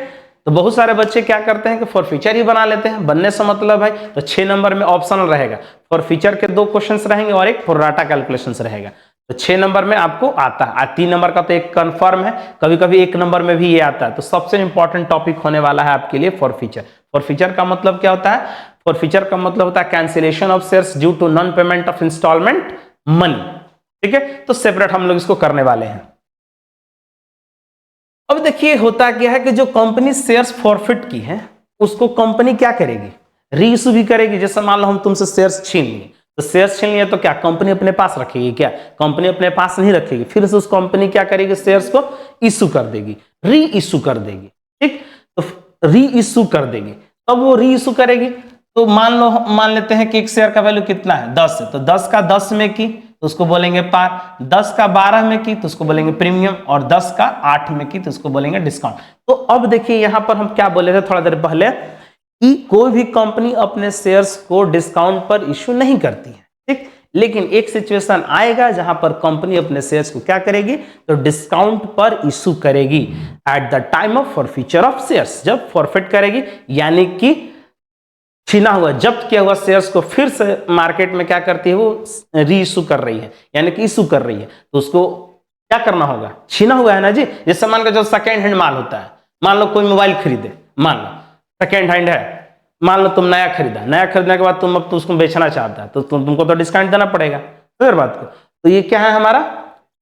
तो बहुत सारे बच्चे क्या करते हैं कि फॉरफीचर ही बना लेते हैं, बनने से मतलब है। तो 6 नंबर में ऑप्शनल रहेगा, फॉरफीचर के 2 क्वेश्चन रहेंगे और एक प्रोराटा कैलकुलेशन रहेगा। तो 6 नंबर में आपको आता है, 3 नंबर का तो एक कंफर्म है, कभी कभी 1 नंबर में भी ये आता है। तो सबसे इंपॉर्टेंट टॉपिक होने वाला है आपके लिए फॉरफीचर। फॉरफीचर का मतलब क्या होता है? फॉरफीचर का मतलब होता है cancellation of shares due to non payment of instalment money, ठीक है। तो सेपरेट हम लोग इसको करने वाले हैं। अब देखिए होता क्या है कि जो कंपनी शेयर्स फॉरफिट की है उसको कंपनी क्या करेगी? रीइश्यू भी करेगी। जैसे मान लो हम तुमसे शेयर्स छीन लिए, तो शेयर्स छीन लिए तो क्या कंपनी अपने पास रखेगी? क्या कंपनी अपने पास नहीं रखेगी, फिर से उस कंपनी क्या करेगी? शेयर्स को इश्यू कर देगी, री इश्यू कर देगी, ठीक। तो री इश्यू कर देगी, तब वो री इश्यू करेगी। तो मान लेते हैं कि एक शेयर का वैल्यू कितना है? 10 है, तो 10 का 10 में की तो उसको बोलेंगे पार, 10 का 12 में की तो उसको बोलेंगे प्रीमियम, और 10 का 8 में की तो उसको बोलेंगे डिस्काउंट। तो अब देखिए यहां पर हम क्या बोले थे थोड़ा देर पहले कि कोई भी कंपनी अपने शेयर्स को डिस्काउंट पर इश्यू नहीं करती है, ठीक। लेकिन एक सिचुएशन आएगा जहां पर कंपनी अपने शेयर्स को क्या करेगी? तो डिस्काउंट पर इश्यू करेगी eight the time of forfeiture of shares, जब फॉरफिट करेगी, यानी कि छीना हुआ, जब्त किया हुआ शेयर्स को फिर से मार्केट में क्या करती है? वो री इशू कर रही है, यानी कि इशू कर रही है। तो उसको क्या करना होगा? छीना हुआ है ना जी। जैसे मान लो जो सेकेंड हैंड माल होता है, मान लो कोई मोबाइल खरीदे, मान लो सेकेंड हैंड है, मान लो तुम नया खरीदा, नया खरीदने के बाद तुम अब तो उसको बेचना चाहता है, तो तुमको तो डिस्काउंट देना पड़ेगा, फिर बात को। तो ये क्या है हमारा?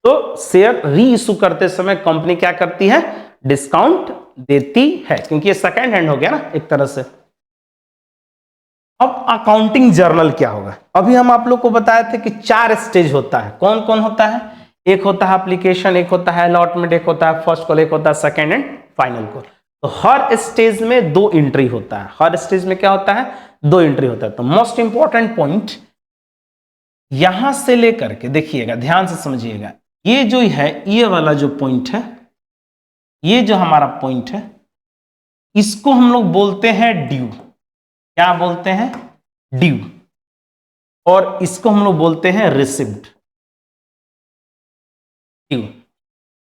तो शेयर री इशू करते समय कंपनी क्या करती है? डिस्काउंट देती है, क्योंकि ये सेकेंड हैंड हो गया ना एक तरह से। अब अकाउंटिंग जर्नल क्या होगा? अभी हम आप लोग को बताए थे कि 4 स्टेज होता है। कौन कौन होता है? एक होता है एप्लीकेशन, एक होता है अलॉटमेंट, एक होता है फर्स्ट कॉल, एक होता है सेकेंड एंड फाइनल कॉल। तो हर स्टेज में 2 एंट्री होता है। हर स्टेज में क्या होता है? 2 एंट्री होता है। तो मोस्ट इंपॉर्टेंट पॉइंट यहां से लेकर के देखिएगा, ध्यान से समझिएगा, ये जो है, ये वाला जो पॉइंट है, ये जो हमारा पॉइंट है, इसको हम लोग बोलते हैं ड्यू। क्या बोलते हैं? ड्यू। और इसको हम लोग बोलते हैं रिसिप्ट। ड्यू,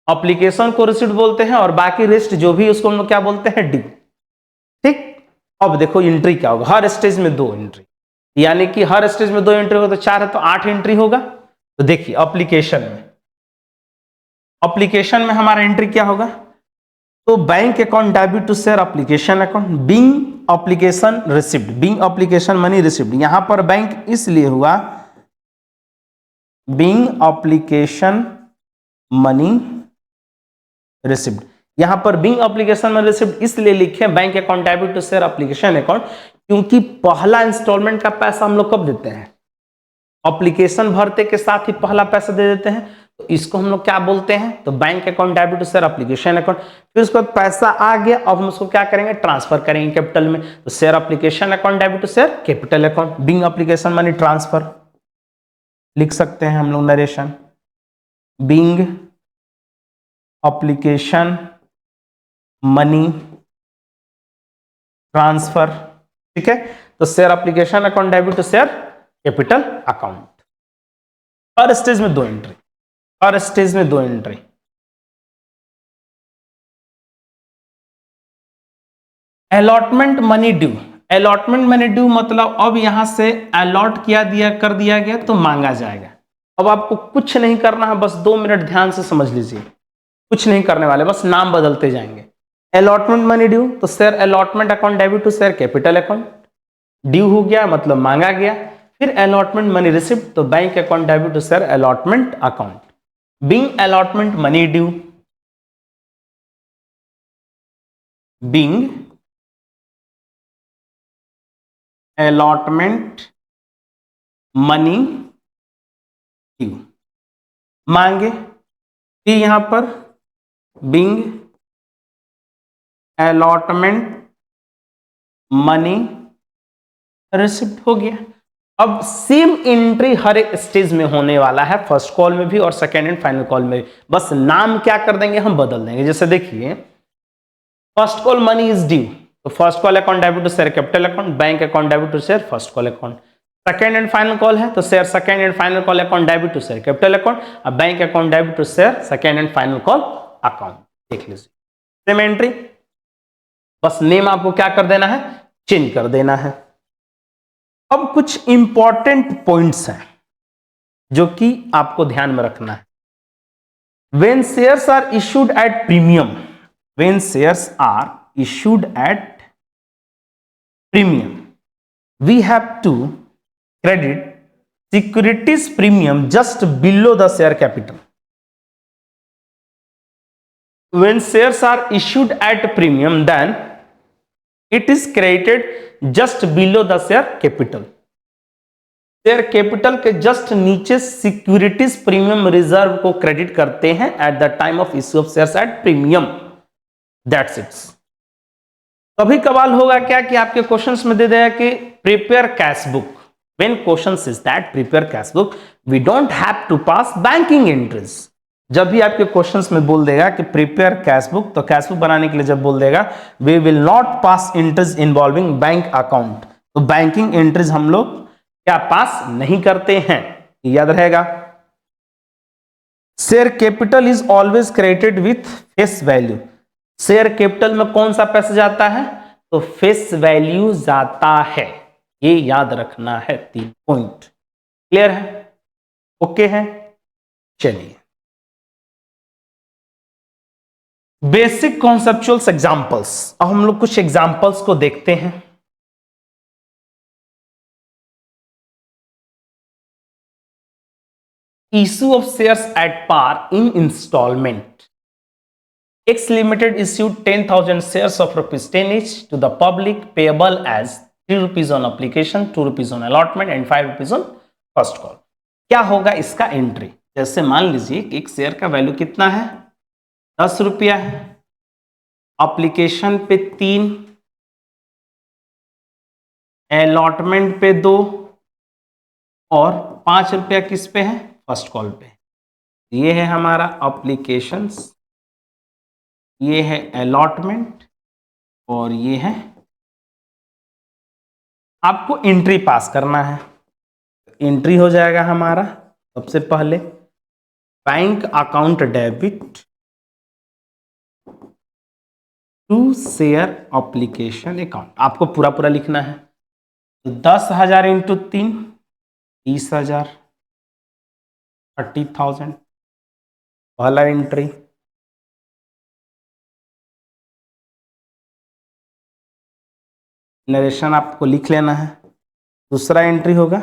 एप्लीकेशन को रिसिप्ट बोलते हैं और बाकी रेस्ट जो भी उसको हम लोग क्या बोलते हैं? ड्यू, ठीक। अब देखो एंट्री क्या होगा? हर स्टेज में 2 एंट्री, यानी कि हर स्टेज में 2 एंट्री होगा, तो 4 है तो 8 एंट्री होगा। तो देखिए एप्लीकेशन में हमारा एंट्री क्या होगा? तो bank account debit to share application account, being application receipt, being application money receipt. यहां पर बैंक इसलिए हुआ बिंग एप्लीकेशन मनी रिसिप्ट। यहां पर बिंग एप्लीकेशन मनी रिसिप्ट इसलिए लिखे bank account debit to share application account, क्योंकि पहला इंस्टॉलमेंट का पैसा हम लोग कब देते हैं? एप्लीकेशन भरते के साथ ही पहला पैसा दे देते हैं। तो इसको हम लोग क्या बोलते हैं? तो bank account debit to share application account. फिर उसके बाद पैसा आ गया, अब हम उसको क्या करेंगे? ट्रांसफर करेंगे कैपिटल में। तो share application account debit to share capital account, being application money transfer लिख सकते हैं हम लोग narration. Being application money transfer, ठीक है। तो share application account debit to share capital account. हर स्टेज में 2 एंट्री, हर स्टेज में 2 entry. Allotment money due, allotment money due मतलब अब यहां से अलॉट किया दिया कर दिया गया तो मांगा जाएगा। अब आपको कुछ नहीं करना है, बस 2 मिनट ध्यान से समझ लीजिए, कुछ नहीं करने वाले, बस नाम बदलते जाएंगे। अलॉटमेंट मनी ड्यू तो share allotment account debit to share capital account, due हो गया मतलब मांगा गया। फिर अलॉटमेंट मनी रिसिप्ट तो bank account debit to share allotment account. Being allotment money due, being allotment money due, मांगे। फिर यहां पर बीइंग अलॉटमेंट मनी रिसिप्ट हो गया। अब सेम एंट्री हर एक स्टेज में होने वाला है, फर्स्ट कॉल में भी और सेकेंड एंड फाइनल कॉल में भी। बस नाम क्या कर देंगे, हम बदल देंगे। जैसे देखिए first call money is due तो first call account debit to share capital account, bank account debit to share first call account. Second and final call है तो share second and final call account debit to share capital account, और bank account debit to share second and final call account. देख लीजिए same entry, बस name आपको क्या कर देना है, चेंज कर देना है। अब कुछ इंपॉर्टेंट पॉइंट्स हैं जो कि आपको ध्यान में रखना है। When shares are issued at premium, when shares are issued at premium, we have to credit securities premium just below the share capital. When shares are issued at premium, then it is credited just below the share capital. Share capital के just नीचे securities premium reserve को credit करते हैं eight the time of issue of shares at premium. That's it. कभी कभार होगा क्या कि आपके क्वेश्चंस में दे देगा कि prepare cash book. When questions is that prepare cash book, we don't have to pass banking entries. जब भी आपके क्वेश्चंस में बोल देगा कि प्रिपेयर कैश बुक, तो कैश बुक बनाने के लिए जब बोल देगा we will not pass entries involving bank account, तो बैंकिंग एंट्रीज हम लोग क्या पास नहीं करते हैं, याद रहेगा। Share capital is always credited with face value, share capital में कौन सा पैसा जाता है, तो फेस वैल्यू जाता है, ये याद रखना है। 3 पॉइंट क्लियर है, ओके है। चलिए बेसिक कॉन्सेप्चुअल्स एग्जांपल्स, अब हम लोग कुछ एग्जांपल्स को देखते हैं। Issue of shares at par in instalment, X Limited issued 10,000 shares of ₹10 each to the public payable as ₹3 on application, ₹2 on allotment and ₹5 on first call। क्या होगा इसका एंट्री, जैसे मान लीजिए कि एक शेयर का वैल्यू कितना है, ₹10 है, एप्लीकेशन पे 3, अलॉटमेंट पे 2 और ₹5 किस पे है, फर्स्ट कॉल पे। ये है हमारा एप्लीकेशंस, ये है अलॉटमेंट और ये है, आपको एंट्री पास करना है। एंट्री हो जाएगा हमारा सबसे पहले bank account debit to share application account, आपको पूरा पूरा लिखना है। तो 10,000 इंटू 3 30,000, 30,000 पहला एंट्री। नरेशन आपको लिख लेना है। दूसरा एंट्री होगा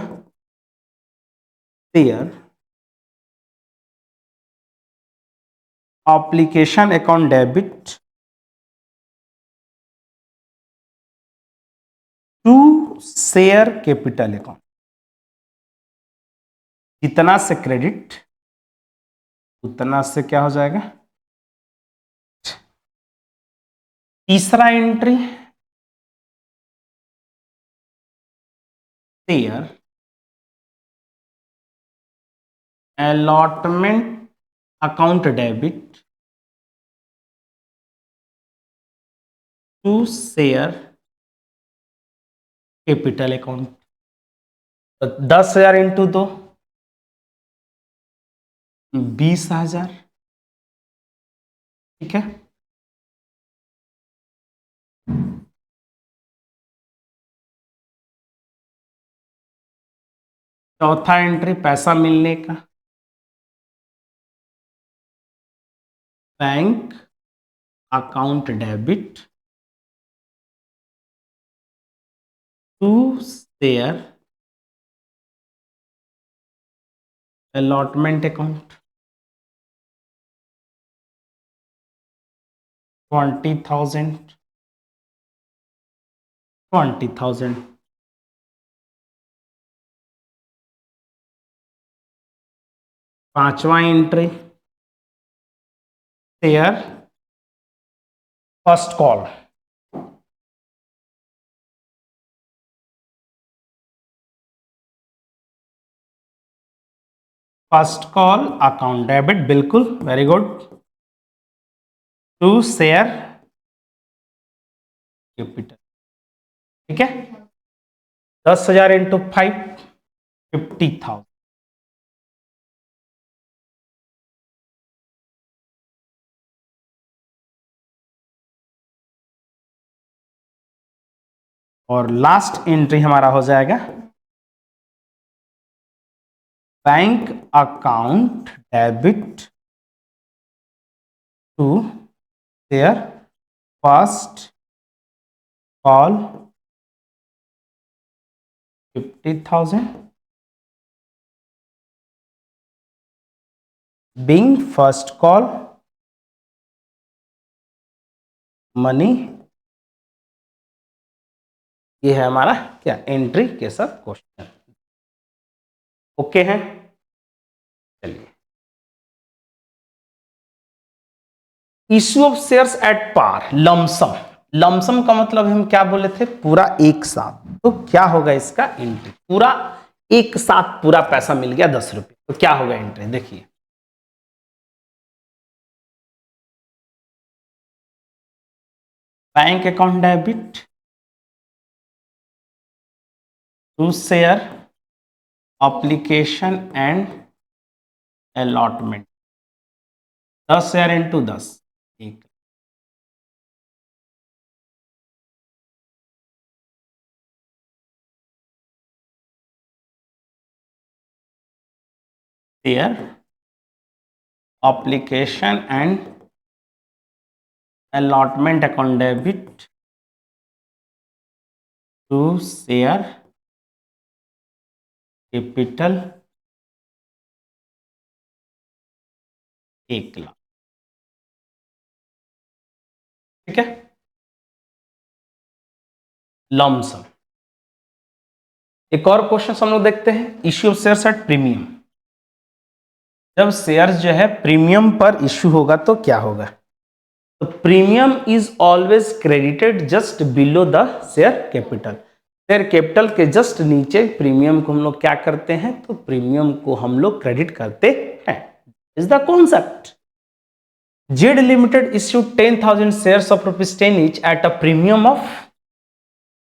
share application account debit to share capital account, जितना से क्रेडिट उतना से क्या हो जाएगा। तीसरा entry share allotment account debit to share capital account. तो 10,000 इंटू 2 20,000, ठीक है। चौथा एंट्री पैसा मिलने का, bank account debit to share allotment account 20,000 20,000। पांचवा entry share first call, first call account debit, बिल्कुल very good, to share capital, ठीक है। 10,000 इंटू 5 50,000। और लास्ट एंट्री हमारा हो जाएगा bank account debit to share first call 50,000 being first call money. ये है हमारा क्या एंट्री के साथ क्वेश्चन। ओके है, चलिए। Issue of shares at par lump sum, lump sum का मतलब हम क्या बोले थे, पूरा एक साथ। तो क्या होगा इसका एंट्री, पूरा एक साथ पूरा पैसा मिल गया 10 रुपये, तो क्या होगा एंट्री, देखिए। Bank account debit to share application and allotment 10,000 into 10 1 share application and allotment account debit to share capital 1,00,000, ठीक है, लमसम। एक और क्वेश्चन हम लोग देखते हैं, issue of shares at premium. जब शेयर्स जो है प्रीमियम पर इश्यू होगा तो क्या होगा, तो premium is always credited just below the share capital. Share capital के जस्ट नीचे प्रीमियम को हम लोग क्या करते हैं, तो प्रीमियम को हम लोग क्रेडिट करते हैं, is the concept. Z limited issued 10,000 shares of ₹10 each at a premium of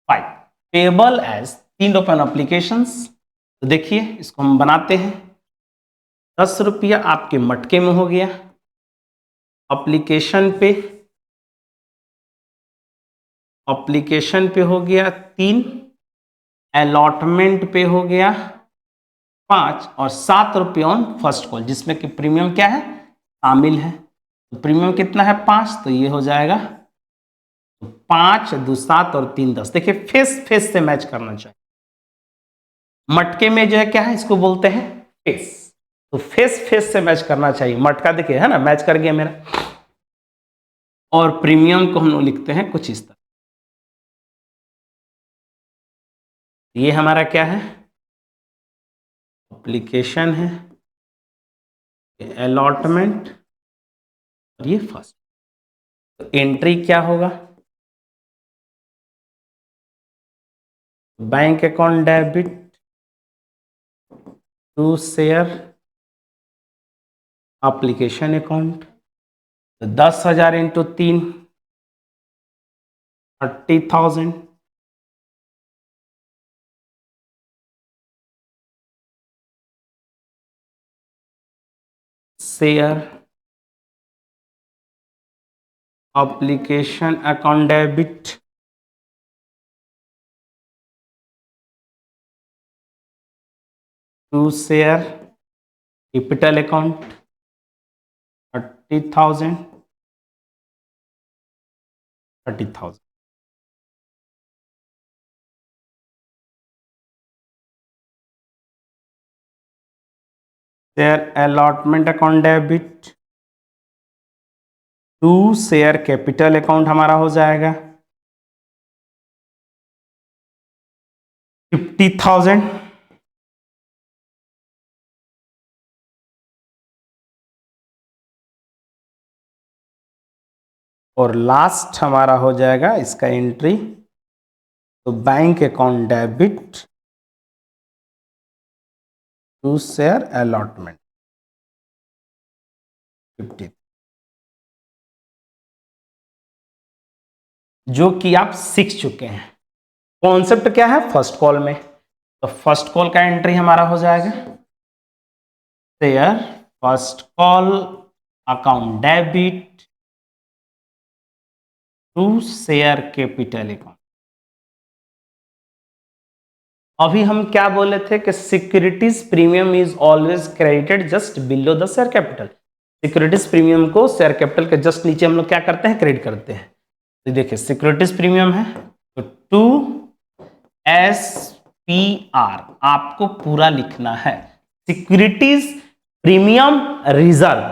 5 payable as 3 open applications। तो देखिए इसको हम बनाते हैं, 10 रुपया आपके मटके में हो गया, एप्लीकेशन पे हो गया 3, अलॉटमेंट पे हो गया 5 और 7 रुपये ऑन फर्स्ट कॉल, जिसमें कि प्रीमियम क्या है शामिल है। तो प्रीमियम कितना है 5, तो ये हो जाएगा 5 2 7 और 3 10। देखिए फेस फेस से मैच करना चाहिए, मटके में जो है क्या है इसको बोलते हैं फेस, तो फेस फेस से मैच करना चाहिए। मटका देखिए है ना मैच कर गया मेरा, और प्रीमियम को हम लोग लिखते हैं कुछ इस तरह। ये हमारा क्या है एप्लीकेशन है, अलॉटमेंट और ये फर्स्ट। तो एंट्री क्या होगा, bank account debit to share application account, तो 10,000 into 3 30,000, share application account debit to share capital account 30,000, 30,000। Share allotment account debit to share capital account हमारा हो जाएगा 50,000। और लास्ट हमारा हो जाएगा इसका एंट्री, तो bank account debit to share allotment 50, जो कि आप सीख चुके हैं। कॉन्सेप्ट क्या है फर्स्ट कॉल में, तो फर्स्ट कॉल का एंट्री हमारा हो जाएगा share first call account debit to share capital account. अभी हम क्या बोले थे कि securities premium is always credited just below the share capital. Securities premium को शेयर कैपिटल के जस्ट नीचे हम लोग क्या करते हैं, क्रेडिट करते हैं। तो देखिए सिक्योरिटीज प्रीमियम है तो 2SPR आपको पूरा लिखना है, सिक्योरिटीज प्रीमियम रिजर्व,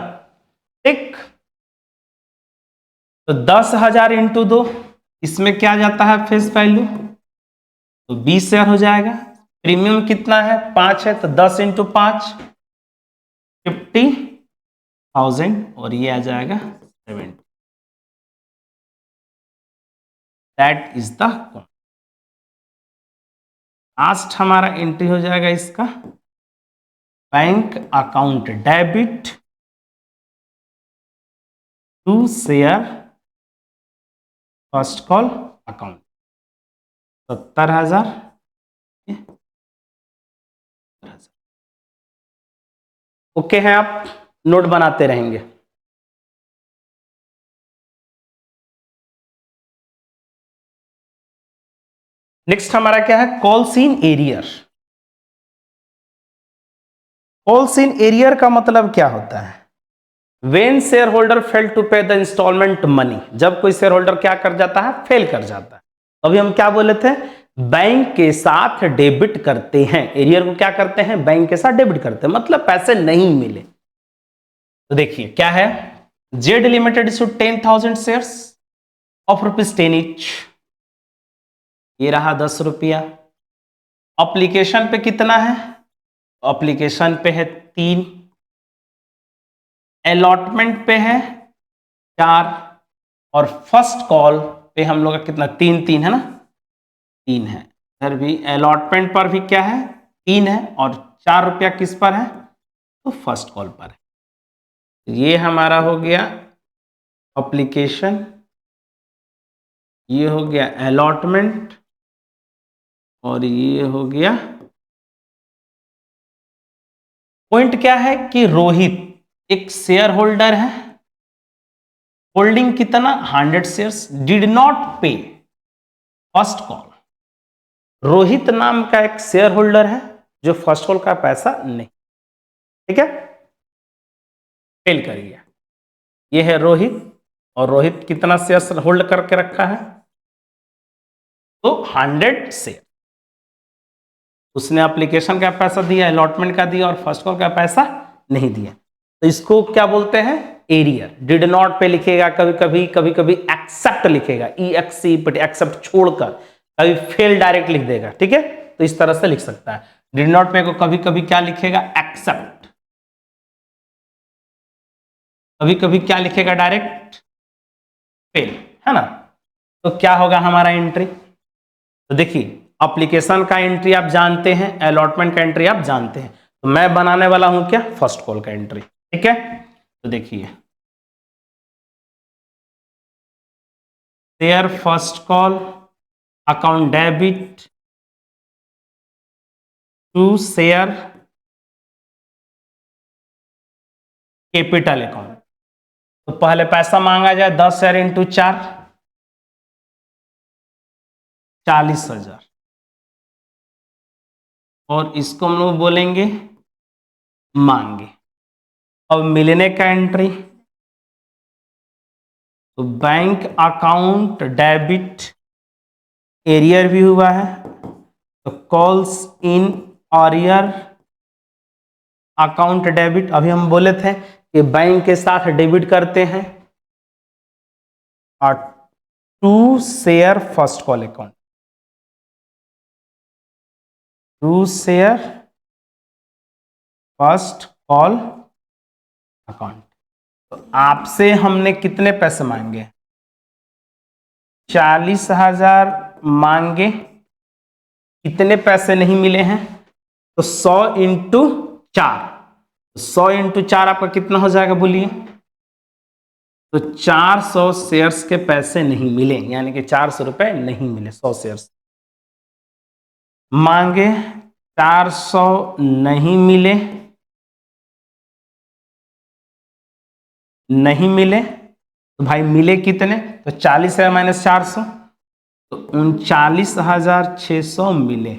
ठीक। तो 10,000 इंटू 2, इसमें क्या जाता है फेस वैल्यू, तो 20 शेयर हो जाएगा। प्रीमियम कितना है 5 है, तो 10 इंटू 5 50,000 और ये आ जाएगा 70। दैट इज द लास्ट हमारा एंट्री हो जाएगा इसका bank account debit to share first call account 70,000। Okay है, आप नोट बनाते रहेंगे। नेक्स्ट हमारा क्या है, calls in arrear. Calls in arrear का मतलब क्या होता है, when shareholder fail to pay the instalment money, जब कोई शेयर होल्डर क्या कर जाता है, फेल कर जाता है। अभी हम क्या बोले थे, बैंक के साथ डेबिट करते हैं, एरियर को क्या करते हैं, बैंक के साथ डेबिट करते हैं, मतलब पैसे नहीं मिले। तो देखिए क्या है, Z limited issue 10,000 shares of ₹10 each, ये रहा 10 रुपया। अप्लीकेशन पे कितना है, अप्लीकेशन पे है 3, अलॉटमेंट पे है 4, और फर्स्ट कॉल पे हम लोग का कितना 3 3 है ना, 3 है। इधर भी अलॉटमेंट पर भी क्या है 3 है, और 4 रुपया किस पर है, तो फर्स्ट कॉल पर है। ये हमारा हो गया अप्लीकेशन, ये हो गया अलॉटमेंट, और ये हो गया। पॉइंट क्या है कि रोहित एक शेयर होल्डर है, होल्डिंग कितना 100 शेयर्स, डिड नॉट पे फर्स्ट कॉल। रोहित नाम का एक शेयर होल्डर है जो फर्स्ट कॉल का पैसा नहीं, ठीक है, फेल कर गया। ये है रोहित, और रोहित कितना शेयर होल्ड करके रखा है, तो 100 शेयर। उसने एप्लीकेशन का पैसा दिया, अलॉटमेंट का दिया, और फर्स्ट कॉल का पैसा नहीं दिया, तो इसको क्या बोलते हैं, एरियर। डिड नॉट पे लिखेगा कभी कभी, कभी कभी एक्सेप्ट लिखेगा, EXC एक्सेप्ट छोड़कर, कभी फेल डायरेक्ट लिख देगा, ठीक है, तो इस तरह से लिख सकता है। डिड नॉट पे को कभी कभी क्या लिखेगा, एक्सेप्ट, कभी कभी क्या लिखेगा, डायरेक्ट फेल, है ना। तो क्या होगा हमारा एंट्री, तो देखिए एप्लीकेशन का एंट्री आप जानते हैं, अलॉटमेंट का एंट्री आप जानते हैं, तो मैं बनाने वाला हूं क्या, फर्स्ट कॉल का एंट्री, ठीक है। तो देखिए share first call account debit to share capital account. तो पहले पैसा मांगा जाए 10,000 इंटू 4, 40,000, और इसको हम लोग बोलेंगे मांगे। अब मिलने का एंट्री, तो बैंक अकाउंट डेबिट, एरियर भी हुआ है, तो calls in arrear account debit. अभी हम बोले थे कि बैंक के साथ डेबिट करते हैं, और to share first call account, to share first call account. तो आपसे हमने कितने पैसे मांगे? 40,000 मांगे। कितने पैसे नहीं मिले हैं? तो 100 इंटू 4, 100 इंटू 4 आपका कितना हो जाएगा बोलिए? तो 400 शेयर्स के पैसे नहीं मिले, यानी कि 400 रुपए नहीं मिले 100 शेयर्स मांगे, 400 नहीं मिले, नहीं मिले। तो भाई मिले कितने? तो 40,000 माइनस 400, तो 39,600 मिले,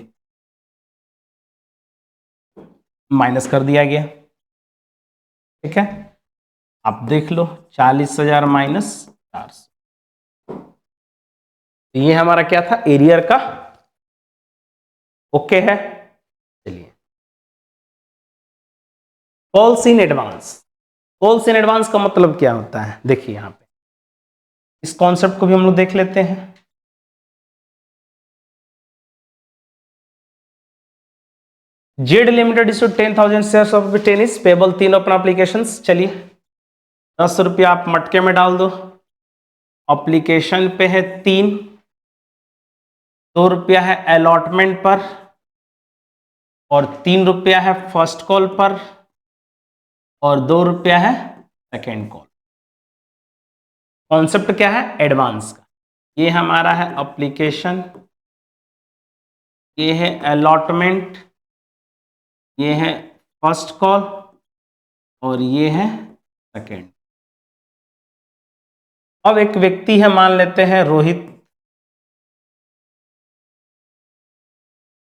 माइनस कर दिया गया। ठीक है, आप देख लो 40,000 माइनस 400, ये हमारा क्या था? एरियर का। ओके है, चलिए calls in advance. Calls in advance का मतलब क्या होता है? देखिए यहां पे इस कॉन्सेप्ट को भी हम लोग देख लेते हैं। Z limited issue 10,000 shares of tennis payable, तीनों अपना एप्लीकेशन। चलिए 10 रुपया आप मटके में डाल दो, एप्लीकेशन पे है 3, 2 रुपया है अलॉटमेंट पर, और 3 रुपया है फर्स्ट कॉल पर, और 2 रुपया है सेकेंड कॉल। कॉन्सेप्ट क्या है? एडवांस का। ये हमारा है एप्लीकेशन, ये है अलॉटमेंट, ये है फर्स्ट कॉल, और ये है सेकेंड। अब एक व्यक्ति है, मान लेते हैं रोहित,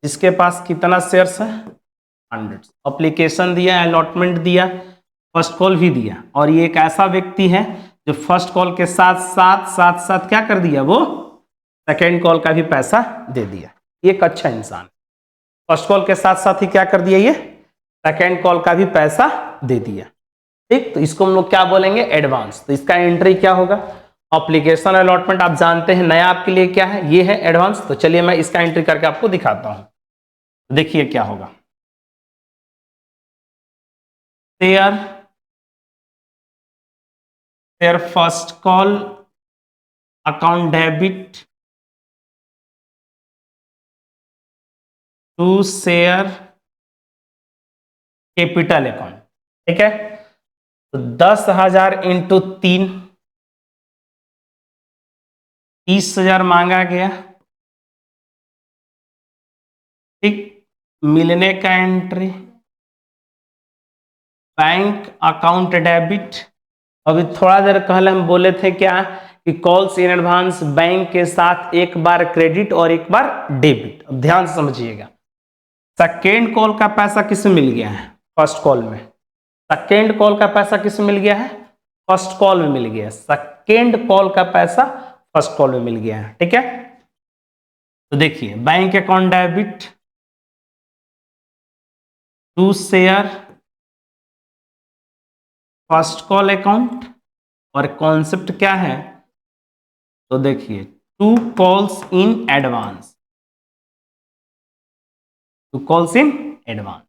जिसके पास कितना शेयर्स है? 100। एप्लीकेशन दिया, अलॉटमेंट दिया, फर्स्ट कॉल भी दिया, और ये एक ऐसा व्यक्ति है जो फर्स्ट कॉल के साथ साथ क्या कर दिया? वो सेकेंड कॉल का भी पैसा दे दिया। ये एक अच्छा इंसान, फर्स्ट कॉल के साथ साथ ही क्या कर दिया? ये सेकेंड कॉल का भी पैसा दे दिया। ठीक, तो इसको हम लोग क्या बोलेंगे? एडवांस। तो इसका एंट्री क्या होगा? एप्लीकेशन अलॉटमेंट आप जानते हैं, नया आपके लिए क्या है? ये है एडवांस। तो चलिए मैं इसका एंट्री करके आपको दिखाता हूं। देखिए क्या होगा। Share first call account debit to share capital account. ठीक है, तो 10,000 इंटू 3, 30,000 मांगा गया। ठीक, मिलने का एंट्री, बैंक अकाउंट डेबिट। अभी थोड़ा देर पहले हम बोले थे क्या कि कॉल्स इन एडवांस बैंक के साथ एक बार क्रेडिट और एक बार डेबिट। अब ध्यान से समझिएगा, सेकेंड कॉल का पैसा किस में मिल गया है? फर्स्ट कॉल में। सेकेंड कॉल का पैसा किस में मिल गया है? फर्स्ट कॉल में मिल गया। सेकेंड कॉल का पैसा फर्स्ट कॉल में मिल गया है। ठीक है, तो देखिए bank account debit to share first call account, और कॉन्सेप्ट क्या है? तो देखिए to calls in advance, to calls in advance.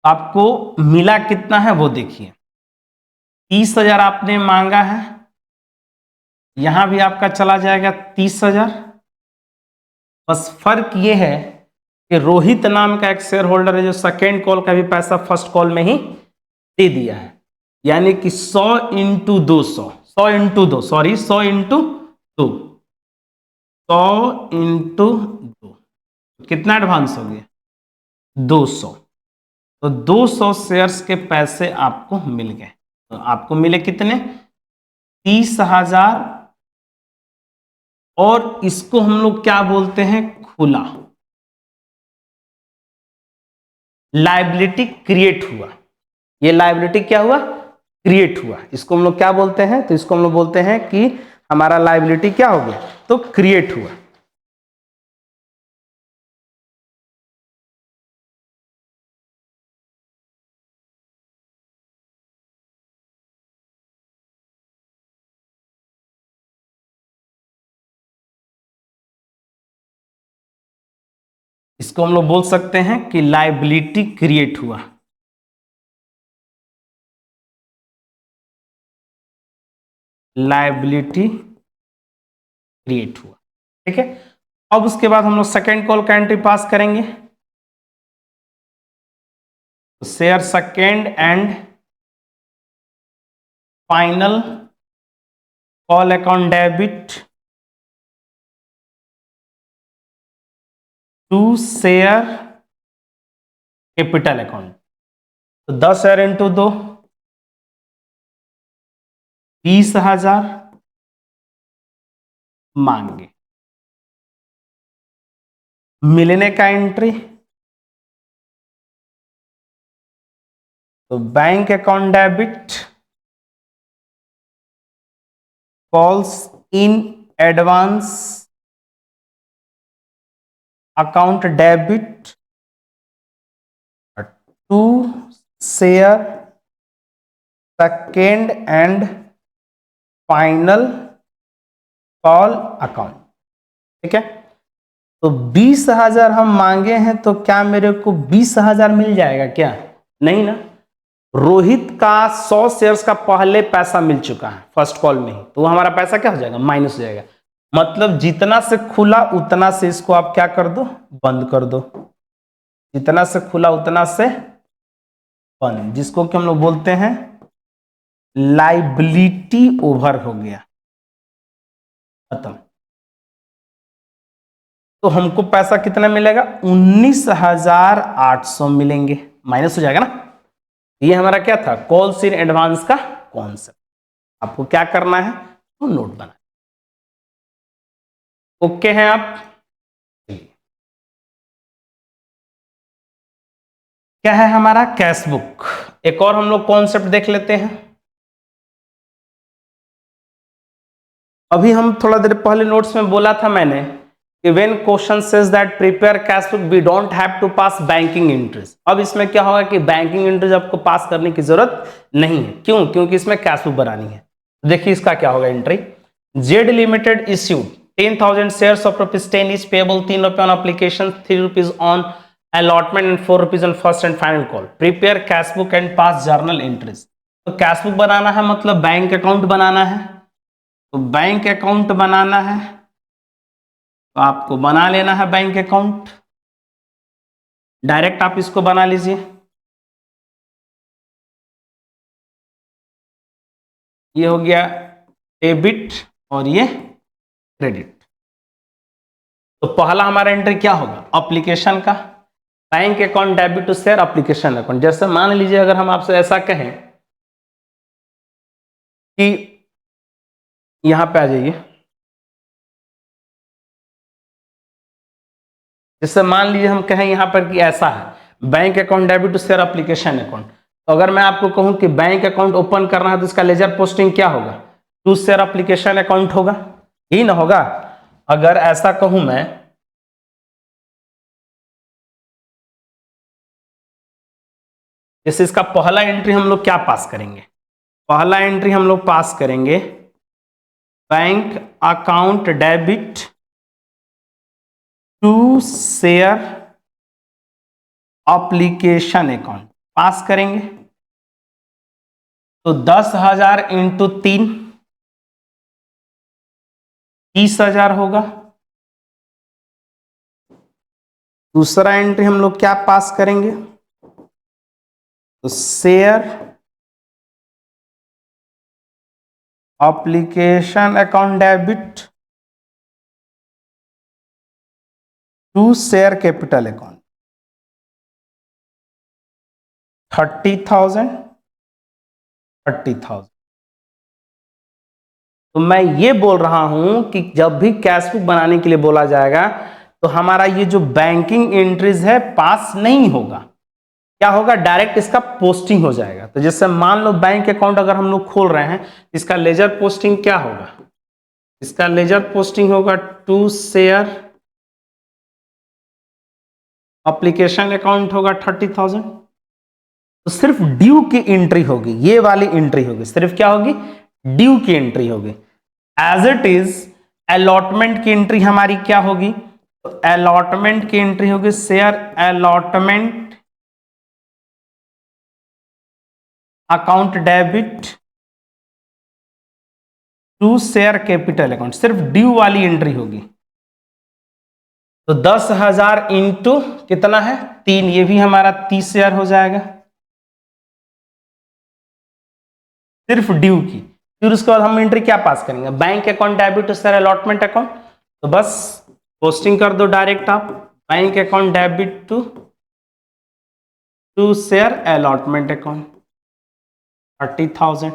आपको मिला कितना है वो देखिए, 30,000 आपने मांगा है, यहां भी आपका चला जाएगा 30,000। बस फर्क ये है कि रोहित नाम का एक शेयर होल्डर है जो सेकेंड कॉल का भी पैसा फर्स्ट कॉल में ही दे दिया है, यानी कि 100 into 200, 100 into 2, sorry 100 into 2, 100 into 2, कितना एडवांस हो गया? 200। तो 200 शेयर्स के पैसे आपको मिल गए। तो आपको मिले कितने? 30,000। और इसको हम लोग क्या बोलते हैं? खुला। लायबिलिटी क्रिएट हुआ। ये लायबिलिटी क्या हुआ? क्रिएट हुआ। इसको हम लोग क्या बोलते हैं? तो इसको हम लोग बोलते हैं कि हमारा लायबिलिटी क्या हो गया? तो क्रिएट हुआ। इसको हम लोग बोल सकते हैं कि लायबिलिटी क्रिएट हुआ। लायबिलिटी क्रिएट हुआ। ठीक है। अब उसके बाद हम लोग सेकेंड कॉल का एंट्री पास करेंगे। Share second and final call account debit to share capital account. तो 10 शेयर इंटू 2, 20,000 मांगे। मिलने का एंट्री, तो bank account debit calls in advance account debit to share second and final call account. ठीक है। तो 20,000 हम मांगे हैं, तो क्या मेरे को 20,000 मिल जाएगा क्या? नहीं ना। रोहित का 100 शेयर्स का पहले पैसा मिल चुका है फर्स्ट कॉल में ही, तो हमारा पैसा क्या हो जाएगा? माइनस हो जाएगा। मतलब जितना से खुला उतना से इसको आप क्या कर दो? बंद कर दो। जितना से खुला उतना से बंद, जिसको कि हम लोग बोलते हैं लाइबिलिटी ओवर हो गया, खत्म। तो हमको पैसा कितना मिलेगा? 19,800 मिलेंगे। माइनस हो जाएगा ना। ये हमारा क्या था? कॉल्स इन एडवांस का कॉन्सेप्ट। आपको क्या करना है? तो नोट बना। ओके हैं आप? क्या है हमारा? Cash book. एक और हम लोग कॉन्सेप्ट देख लेते हैं। अभी हम थोड़ा देर पहले नोट्स में बोला था मैंने कि when question says that prepare cash book we don't have to pass banking entries. अब इसमें क्या होगा कि बैंकिंग एंट्रीज आपको पास करने की जरूरत नहीं है। क्यों? क्योंकि इसमें कैश बुक बनानी है। देखिए इसका क्या होगा entry. Z limited issued 10,000 shares of ₹10 each payable 3 रुपए on application, 3 rupees on allotment and 4 rupees on first and final call. Prepare cash book and pass journal entries. तो कैश बुक बनाना है मतलब बैंक अकाउंट बनाना है। तो bank account बनाना है, तो आपको बना लेना है बैंक अकाउंट। डायरेक्ट आप इसको बना लीजिए। ये हो गया डेबिट और ये क्रेडिट। तो पहला हमारा एंट्री क्या होगा? एप्लीकेशन का। Bank account debit to share application account. जैसे मान लीजिए अगर हम आपसे ऐसा कहें कि यहां पे आ जाइए, जैसे मान लीजिए हम कहें यहां पर कि ऐसा है bank account debit to share application account. तो अगर मैं आपको कहूं कि बैंक अकाउंट ओपन करना है तो इसका लेजर पोस्टिंग क्या होगा? टू शेयर एप्लीकेशन अकाउंट होगा, ही ना होगा। अगर ऐसा कहूं मैं, जैसे इसका पहला एंट्री हम लोग क्या पास करेंगे? पहला एंट्री हम लोग पास करेंगे bank account debit to share application account pass करेंगे। तो 10,000 इंटू 3 30,000 होगा। दूसरा एंट्री हम लोग क्या पास करेंगे? तो share application account debit to share capital account 30,000 30,000। तो मैं ये बोल रहा हूं कि जब भी कैश बुक बनाने के लिए बोला जाएगा तो हमारा ये जो बैंकिंग एंट्रीज है पास नहीं होगा, क्या होगा, डायरेक्ट इसका पोस्टिंग हो जाएगा। तो जैसे मान लो बैंक अकाउंट अगर हम लोग खोल रहे हैं, इसका लेजर पोस्टिंग क्या होगा, इसका लेजर पोस्टिंग होगा टू शेयर एप्लीकेशन अकाउंट होगा 30,000। तो सिर्फ ड्यू की एंट्री होगी, ये वाली एंट्री होगी, सिर्फ क्या होगी, ड्यू की एंट्री होगी। एज इट इज अलॉटमेंट की एंट्री हमारी क्या होगी, तो अलॉटमेंट की एंट्री होगी share allotment account debit to share capital account, सिर्फ ड्यू वाली एंट्री होगी। तो 10,000 इंटू कितना है 3, ये भी हमारा 30,000 हो जाएगा सिर्फ ड्यू की। फिर उसके बाद हम एंट्री क्या पास करेंगे, bank account debit to share allotment account, तो बस पोस्टिंग कर दो डायरेक्ट आप, bank account debit to share allotment account 30,000।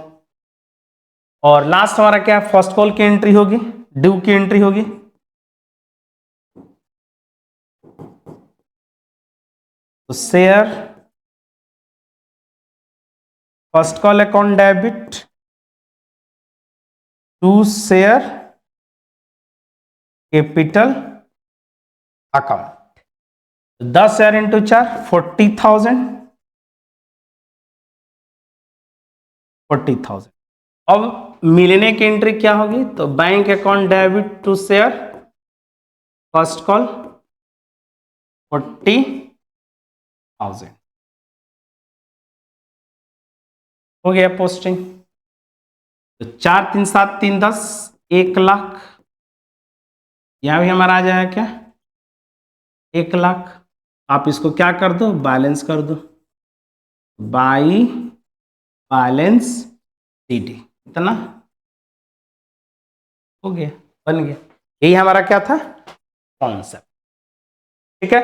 और लास्ट हमारा क्या है, फर्स्ट कॉल की एंट्री होगी, ड्यू की एंट्री होगी, तो share first call account debit to share capital account, 10,000 into 4 40,000 40,000। अब मिलने की एंट्री क्या होगी, तो bank account debit to share first call 40,000 हो गया पोस्टिंग। तो 4 3 7 3 10 1 लाख, यहां भी हमारा आ जाएगा क्या 1 लाख। आप इसको क्या कर दो, बैलेंस कर दो, बाई बैलेंस डी इतना हो गया, बन गया। यही हमारा क्या था कॉन्सेप्ट, ठीक है।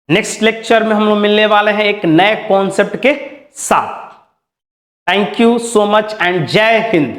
नेक्स्ट लेक्चर में हम लोग मिलने वाले हैं एक नए कॉन्सेप्ट के साथ। Thank you so much and जय हिंद।